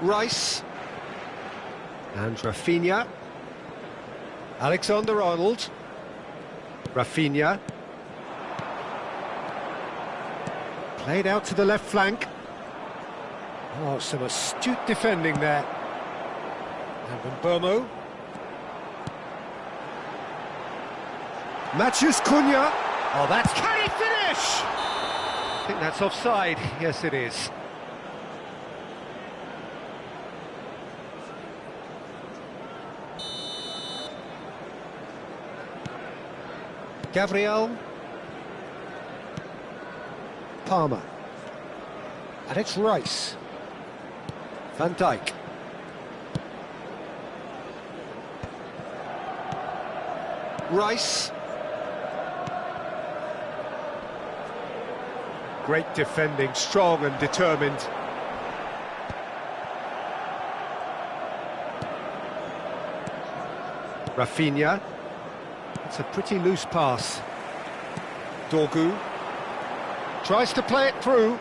B: Rice.
A: And Rafinha. Alexander-Arnold. Rafinha. Played out to the left flank. Oh, some astute defending there. And Burmo. Matches Cunha. Oh, that's... Can he finish? I think that's offside. Yes, it is. Gabriel. Palmer. And it's Rice. Van Dijk.
B: Rice.
A: Great defending, strong and determined. Rafinha. It's a pretty loose pass. Dorgu. Tries to play it through.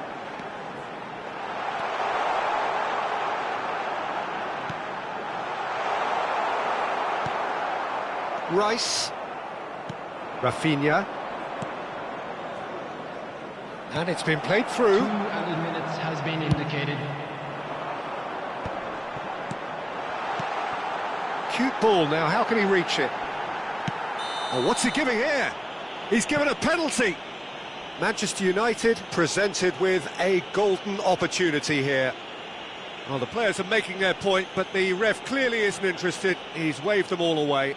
B: Rice.
A: Rafinha. And it's been played through.
C: 2 added minutes has been indicated.
A: Cute ball now, how can he reach it? Oh, what's he giving here? He's given a penalty. Manchester United presented with a golden opportunity here. Well, the players are making their point, but the ref clearly isn't interested. He's waved them all away.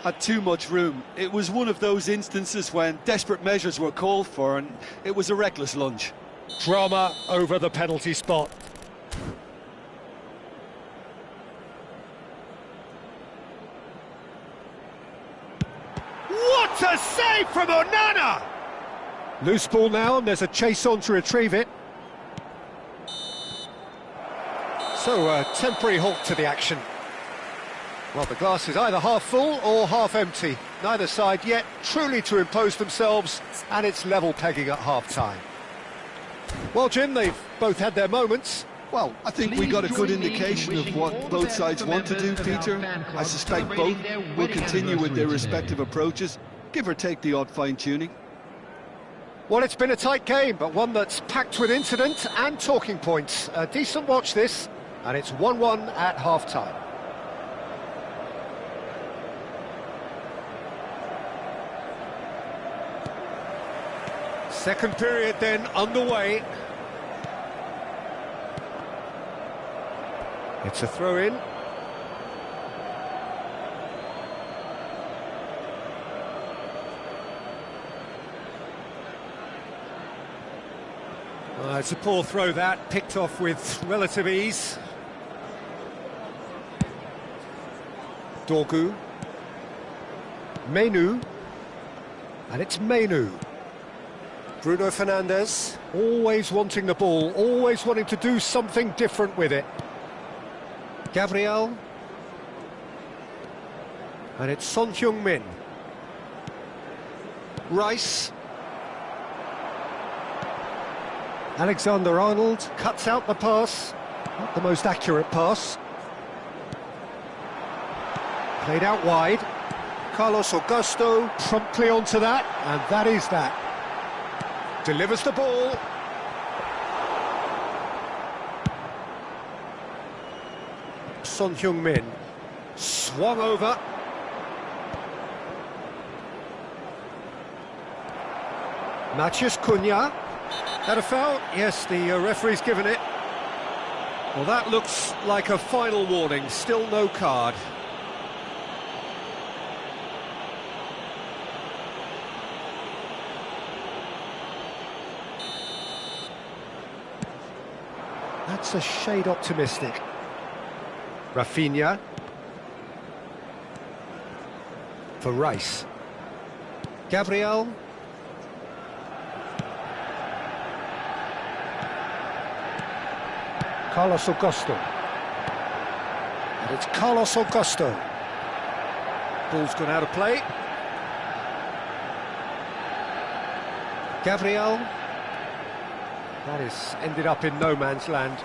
B: Had too much room. It was one of those instances when desperate measures were called for and it was a reckless lunge.
A: Drama over the penalty spot. What a save from Onana! Loose ball now, and there's a chase on to retrieve it. So, a temporary halt to the action. Well, the glass is either half full or half empty. Neither side yet truly to impose themselves, and it's level pegging at half-time. Well, Jim, they've both had their moments.
B: Well, I think we got a good indication of what both sides want to do, Peter. I suspect both will continue with their respective approaches, give or take the odd fine-tuning.
A: Well, it's been a tight game, but one that's packed with incident and talking points. A decent watch this, and it's 1-1 at half-time. Second period then underway. It's a throw-in. It's a poor throw that, picked off with relative ease. Dorgu. Menu. And it's Menu. Bruno Fernandes, always wanting the ball, always wanting to do something different with it. Gabriel. And it's Son Heung-min.
B: Rice.
A: Alexander-Arnold cuts out the pass. Not the most accurate pass. Played out wide. Carlos Augusto promptly onto that, and that is that. Delivers the ball. Son Heung-min swung over. Matches Cunha. Had a foul? Yes, the referee's given it. Well, that looks like a final warning. Still no card. That's a shade optimistic. Rafinha. For Rice. Gabriel. Carlos Augusto. And it's Carlos Augusto. Ball's gone out of play. Gabriel. That is ended up in no man's land.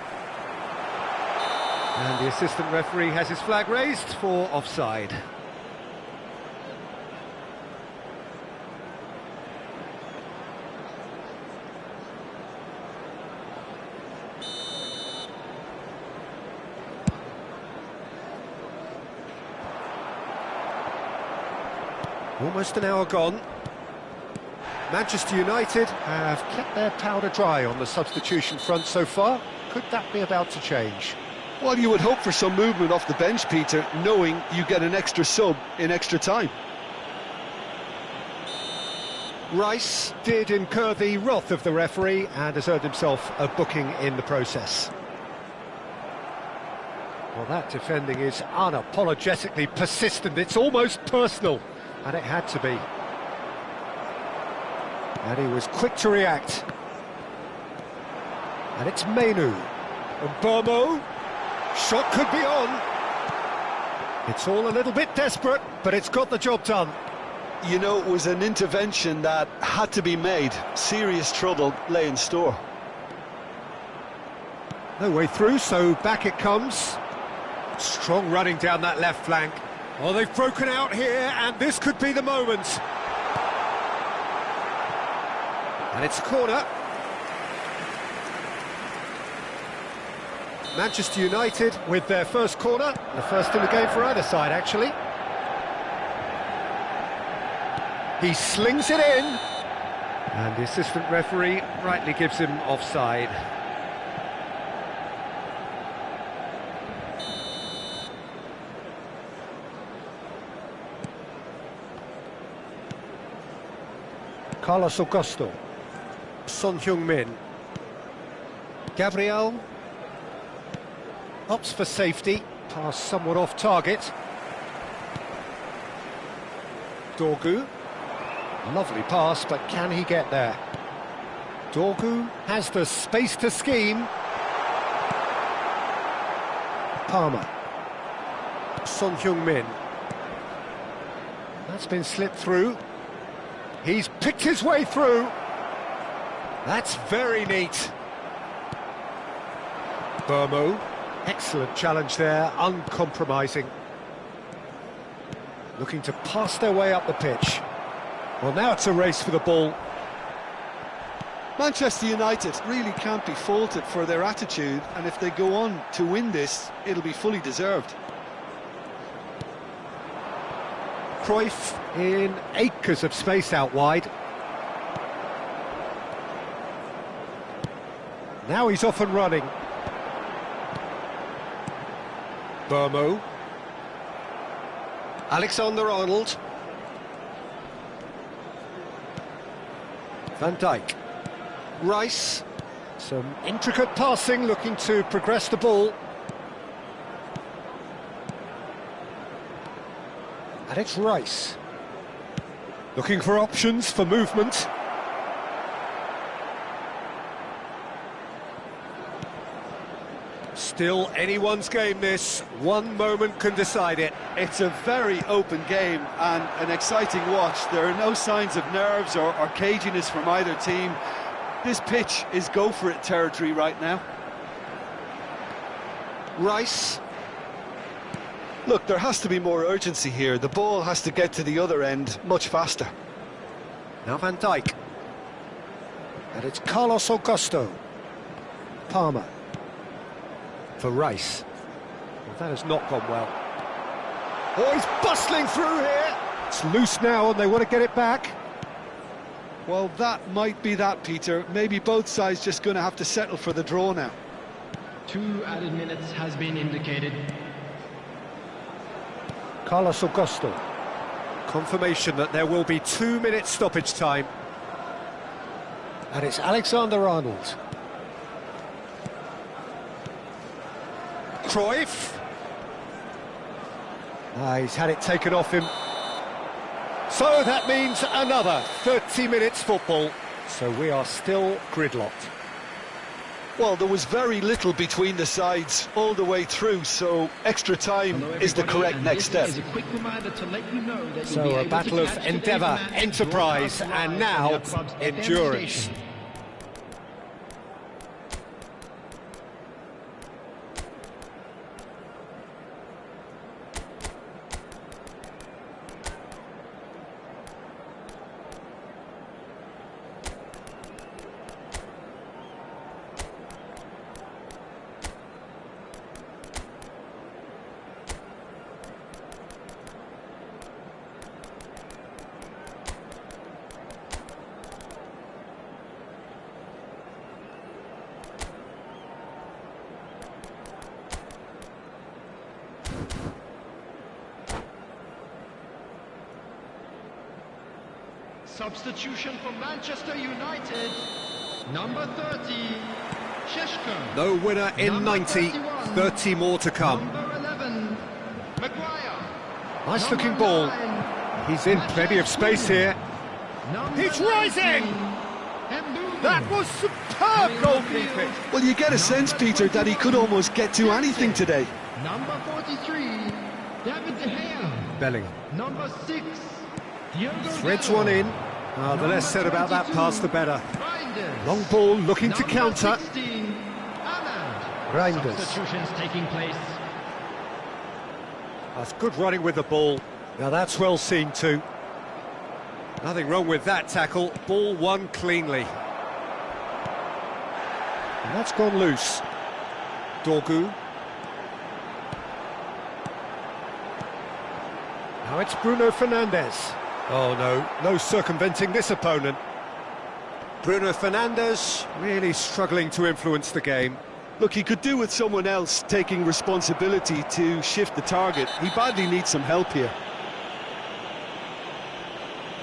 A: And the assistant referee has his flag raised for offside. Almost an hour gone. Manchester United have kept their powder dry on the substitution front so far. Could that be about to change?
B: Well, you would hope for some movement off the bench, Peter, knowing you get an extra sub in extra time.
A: Rice did incur the wrath of the referee and has earned himself a booking in the process. Well, that defending is unapologetically persistent. It's almost personal, and it had to be. And he was quick to react. And it's Menu. And Burmo. Shot could be on. It's all a little bit desperate, but it's got the job done.
B: You know, it was an intervention that had to be made. Serious trouble lay in store.
A: No way through, so back it comes. Strong running down that left flank. Oh, they've broken out here, and this could be the moment. And it's a corner. Manchester United with their first corner, the first in the game for either side, actually. He slings it in, and the assistant referee rightly gives him offside. Carlos Augusto, Son Heung-min, Gabriel. Opts for safety, pass somewhat off target. Dorgu, lovely pass, but can he get there? Dorgu has the space to scheme. Palmer, Son Heung-min. That's been slipped through. He's picked his way through. That's very neat. Burmo. Excellent challenge there, uncompromising. Looking to pass their way up the pitch. Well, now it's a race for the ball.
B: Manchester United really can't be faulted for their attitude, and if they go on to win this, it'll be fully deserved.
A: Cruyff in acres of space out wide. Now he's off and running. Burmo. Alexander-Arnold. Van Dijk. Rice. Some intricate passing, looking to progress the ball. And it's Rice. Looking for options for movement. Still anyone's game, this. One moment can decide it.
B: It's a very open game and an exciting watch. There are no signs of nerves or caginess from either team. This pitch is go-for-it territory right now.
A: Rice.
B: Look, there has to be more urgency here. The ball has to get to the other end much faster.
A: Now Van Dijk. And it's Carlos Augusto. Palmer. For Rice. Well, that has not gone well. Oh, he's bustling through here. It's loose now and they want to get it back.
B: Well, that might be that, Peter. Maybe both sides just going to have to settle for the draw now.
C: 2 added minutes has been indicated.
A: Carlos Augusto. Confirmation that there will be 2 minutes stoppage time. And it's Alexander-Arnold. Cruyff. He's had it taken off him. So that means another 30 minutes football. So we are still gridlocked.
B: Well, there was very little between the sides all the way through, so extra time is the correct next step.
A: So a battle of endeavour, enterprise, and now endurance.
C: Substitution for Manchester United. Number 30, Sheshko.
A: No winner in
C: Number
A: 90,
C: 31,
A: 30 more to come.
C: Number 11, Maguire.
A: Nice
C: Number
A: looking ball.
C: 9,
A: He's in plenty of space here.
C: Number
A: He's
C: 19,
A: rising!
C: Mbeumo.
A: That was superb goalkeeping.
B: Well, you get a sense, Peter, that he could almost get to anything today.
C: Number 43, David De Gea.
A: Bellingham
C: Number 6, Diogo
A: threads
C: Dalot.
A: one in. The less said about that pass, the better.
C: Reinders.
A: Long ball looking to
C: Number
A: counter.
C: 16, Haaland.
A: Reinders.
C: Substitutions taking place.
A: That's good running with the ball. Now that's well seen too. Nothing wrong with that tackle. Ball won cleanly. And that's gone loose. Dorgu. Now it's Bruno Fernandes. Oh no, no circumventing this opponent. Bruno Fernandes really struggling to influence the game.
B: Look, he could do with someone else taking responsibility to shift the target. He badly needs some help here.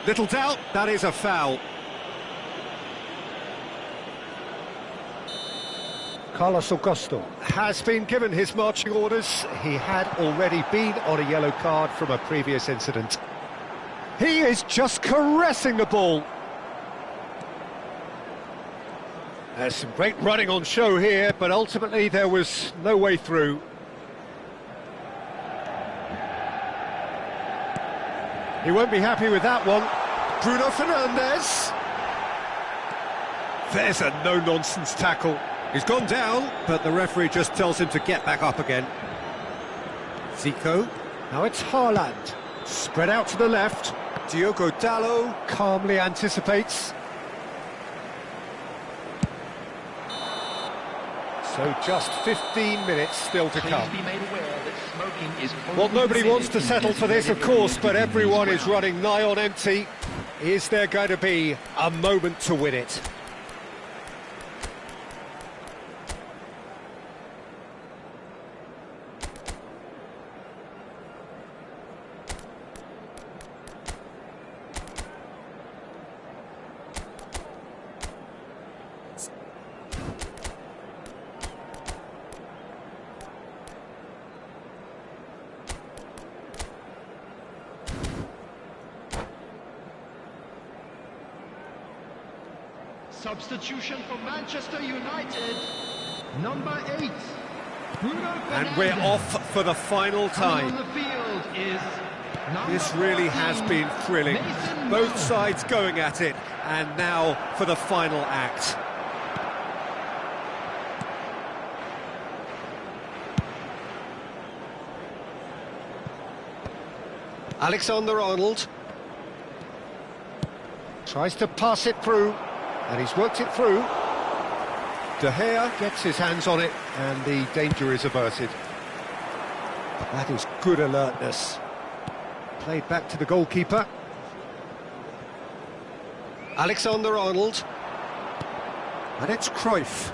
A: Little doubt, that is a foul. Carlos Augusto has been given his marching orders. He had already been on a yellow card from a previous incident. He is just caressing the ball. There's some great running on show here, but ultimately there was no way through. He won't be happy with that one. Bruno Fernandes. There's a no-nonsense tackle. He's gone down, but the referee just tells him to get back up again. Zico. Now it's Haaland. Spread out to the left. Diogo Dalot calmly anticipates. So just 15 minutes still to come.
C: Please be made aware that smoking is
A: Well,
C: only
A: nobody wants to
C: permitted
A: settle
C: in
A: for this, of
C: designated
A: course, but
C: areas
A: everyone
C: as
A: is
C: well.
A: running nigh on empty. Is there going to be a moment to win it?
C: Substitution for Manchester United. Number 8, Bruno
A: And we're
C: Fernandes.
A: off for the final
C: Coming
A: time.
C: on the field is number
A: This really has
C: 14,
A: been thrilling.
C: Mason
A: Both
C: Mount.
A: sides going at it, and now for the final act. Alexander-Arnold tries to pass it through, and he's worked it through. De Gea gets his hands on it, and the danger is averted. That is good alertness. Played back to the goalkeeper. Alexander-Arnold. And it's Cruyff.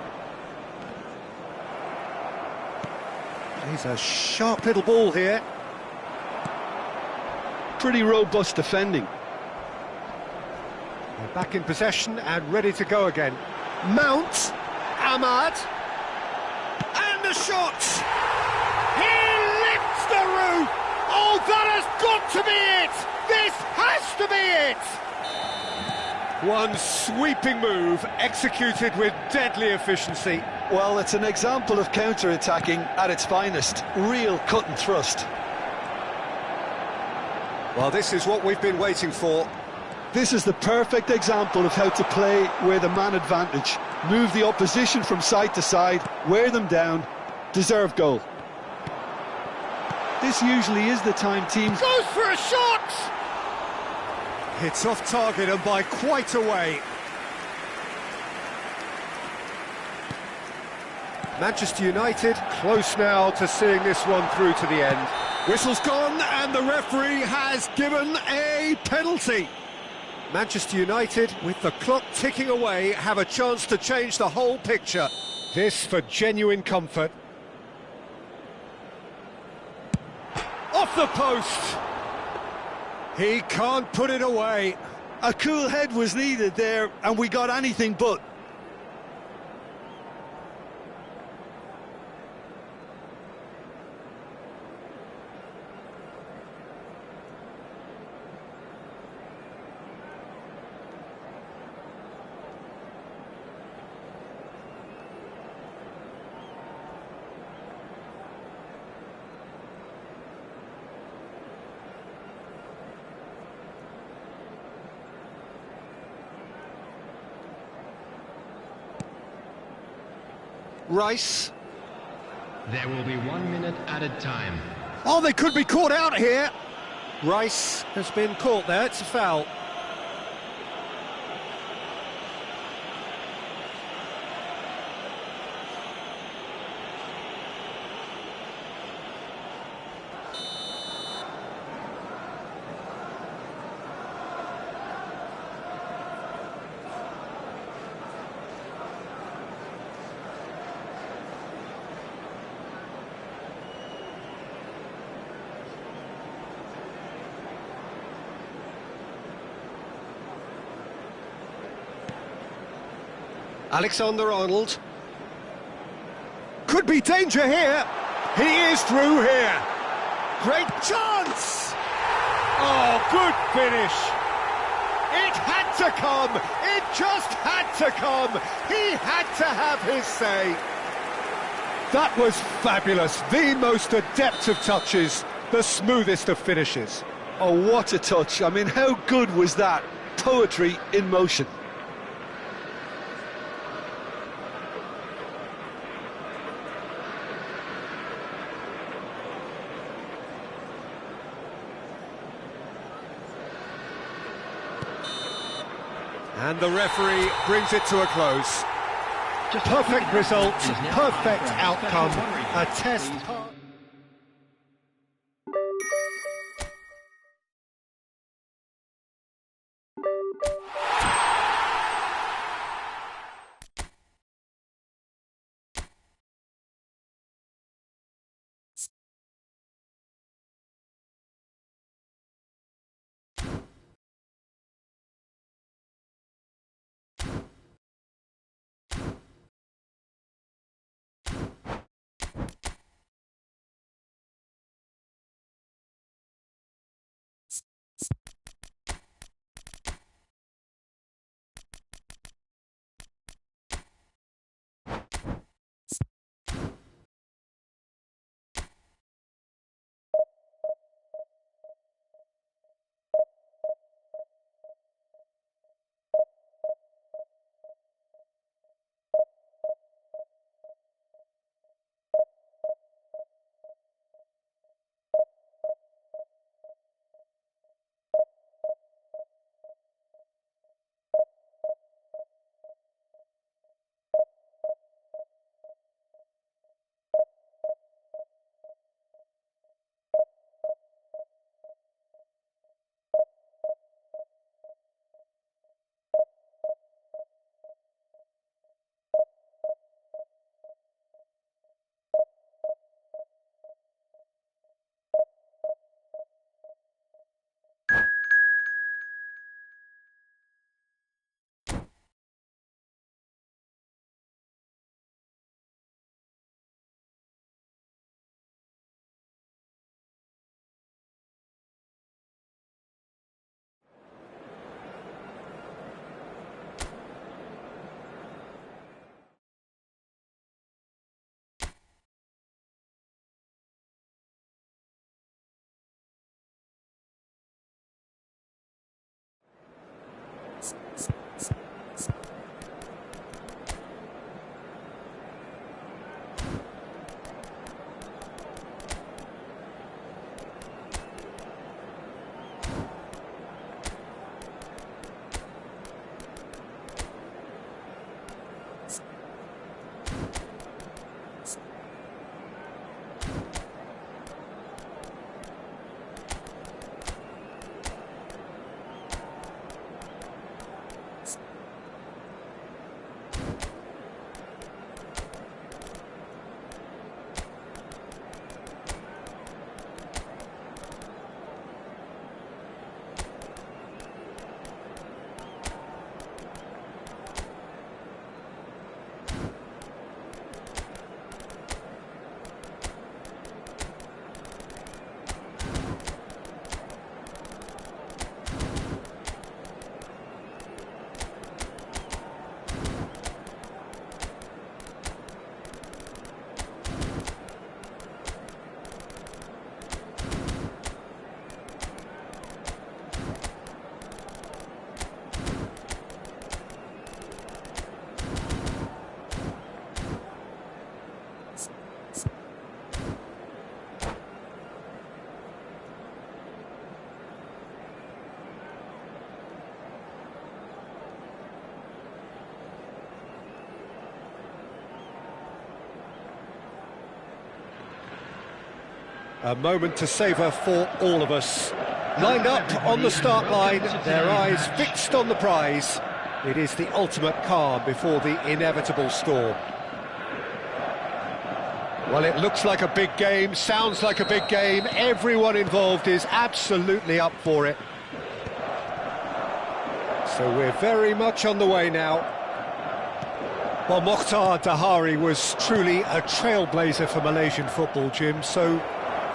A: He's a sharp little ball here.
B: Pretty robust defending.
A: They're back in possession and ready to go again. Mount, Ahmad, and the shot! He lifts the roof! Oh, that has got to be it! This has to be it! One sweeping move, executed with deadly efficiency.
B: Well, it's an example of counter-attacking at its finest. Real cut and thrust.
A: Well, this is what we've been waiting for.
B: This is the perfect example of how to play with a man advantage. Move the opposition from side to side, wear them down, deserve goal. This usually is the time teams...
A: Goes for a shot! It's off target and by quite a way. Manchester United close now to seeing this one through to the end. Whistle's gone and the referee has given a penalty. Manchester United, with the clock ticking away, have a chance to change the whole picture. This for genuine comfort. Off the post! He can't put it away.
B: A cool head was needed there, and we got anything but.
A: Rice.
C: There will be 1 minute added time.
A: Oh, they could be caught out here. Rice has been caught there, it's a foul. Alexander-Arnold. Could be danger here. He is through here. Great chance! Oh, good finish. It had to come. It just had to come. He had to have his say. That was fabulous. The most adept of touches, the smoothest of finishes.
B: Oh, what a touch. I mean, how good was that? Poetry in motion.
A: And the referee brings it to a close. Perfect result, perfect outcome, a test. A moment to savour for all of us. Lined up on the start line, their eyes fixed on the prize. It is the ultimate calm before the inevitable storm. Well, it looks like a big game, sounds like a big game. Everyone involved is absolutely up for it. So we're very much on the way now. Well, Mokhtar Dahari was truly a trailblazer for Malaysian football, Jim. So,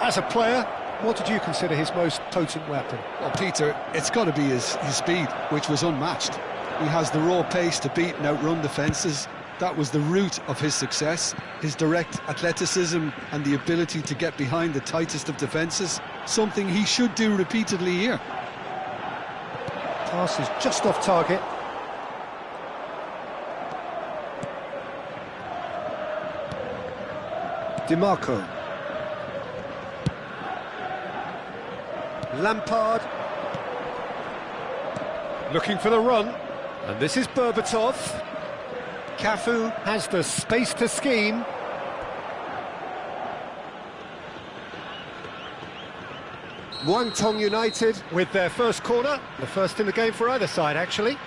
A: as a player, what did you consider his most potent weapon?
B: Well, Peter, it's got to be his speed, which was unmatched. He has the raw pace to beat and outrun defences. That was the root of his success. His direct athleticism and the ability to get behind the tightest of defences, something he should do repeatedly here.
A: Pass is just off target. DiMarco. Lampard. Looking for the run. And this is Berbatov. Cafu has the space to scheme. Muangthong United with their first corner. The first in the game for either side, actually.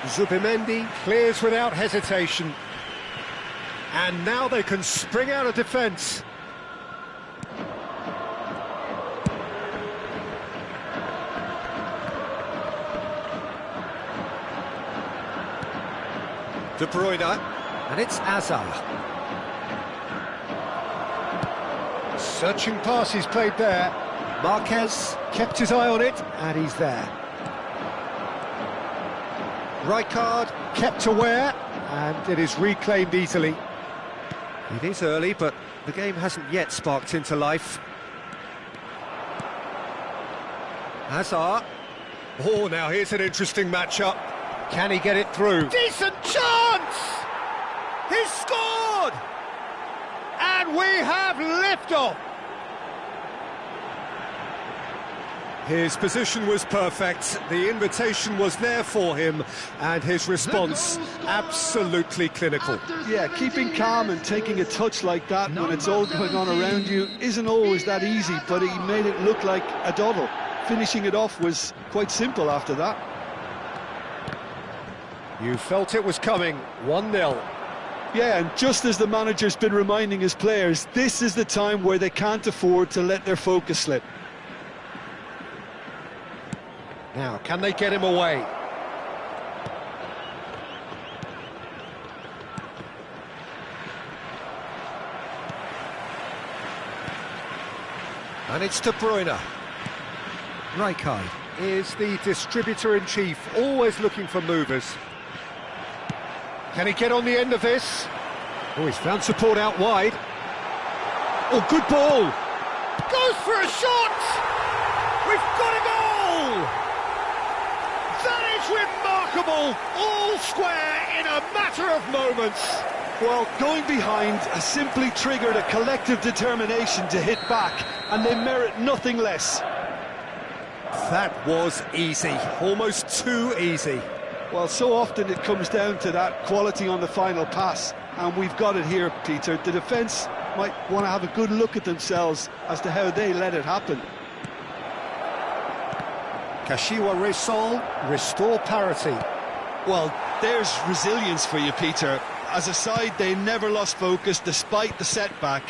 A: Zubimendi clears without hesitation. And now they can spring out of defence. De Bruyne, and it's Azar. Searching pass he's played there. Marquez kept his eye on it, and he's there. Rijkaard kept aware, and it is reclaimed easily. It is early, but the game hasn't yet sparked into life. Hazard. Oh, now here's an interesting matchup. Can he get it through? Decent chance! He's scored! And we have liftoff! His position was perfect, the invitation was there for him, and his response absolutely clinical.
B: Yeah, keeping calm and taking a touch like that when it's all going on around you isn't always that easy, but he made it look like a doddle. Finishing it off was quite simple after that.
A: You felt it was coming, 1-0.
B: Yeah, and just as the manager's been reminding his players, this is the time where they can't afford to let their focus slip.
A: Now, can they get him away? And it's De Bruyne. Rijkaard is the distributor-in-chief, always looking for movers. Can he get on the end of this? Oh, he's found support out wide. Oh, good ball! Goes for a shot! We've got a goal! That is remarkable! All square in a matter of moments.
B: Well, going behind has simply triggered a collective determination to hit back, and they merit nothing less.
A: That was easy, almost too easy.
B: Well, so often it comes down to that quality on the final pass, and we've got it here, Peter. The defence might want to have a good look at themselves as to how they let it happen.
A: Kashiwa Resol, restore parity.
B: Well, there's resilience for you, Peter. As a side, they never lost focus despite the setback,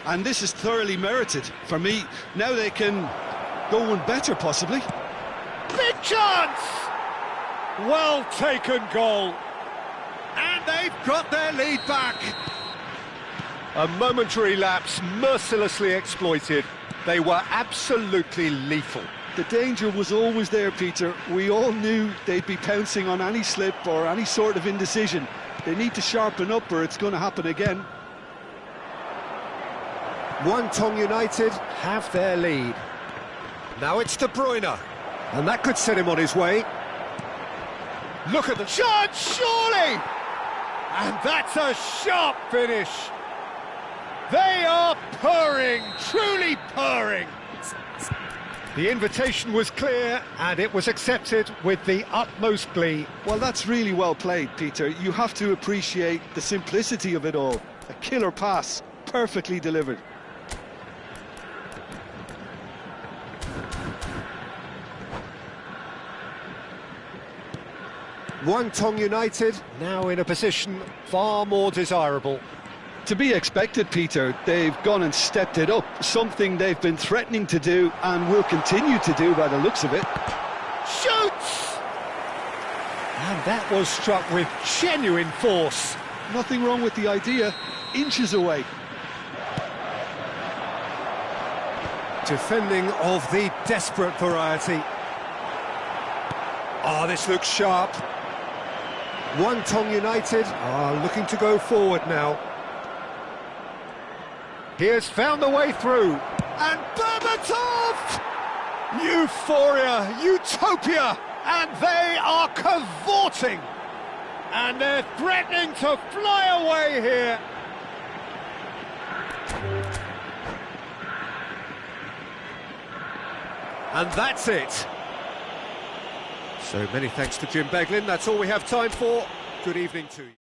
B: and this is thoroughly merited. For me, now they can go one better, possibly.
A: Big chance! Well taken goal. And they've got their lead back. A momentary lapse, mercilessly exploited. They were absolutely lethal.
B: The danger was always there, Peter. We all knew they'd be pouncing on any slip or any sort of indecision. They need to sharpen up or it's going to happen again.
A: Muangthong United have their lead. Now it's De Bruyne. And that could set him on his way. Look at the chance, surely! And that's a sharp finish. They are purring, truly purring. The invitation was clear, and it was accepted with the utmost glee.
B: Well, that's really well played, Peter. You have to appreciate the simplicity of it all. A killer pass, perfectly delivered.
A: Guangdong United now in a position far more desirable.
B: To be expected, Peter. They've gone and stepped it up, something they've been threatening to do and will continue to do by the looks of it.
A: Shoots! And that was struck with genuine force.
B: Nothing wrong with the idea, inches away.
A: Defending of the desperate variety. Ah, this looks sharp. Guangdong United are looking to go forward now. He has found the way through. And Berbatov! Euphoria, utopia! And they are cavorting! And they're threatening to fly away here! And that's it. So many thanks to Jim Beglin. That's all we have time for. Good evening to you.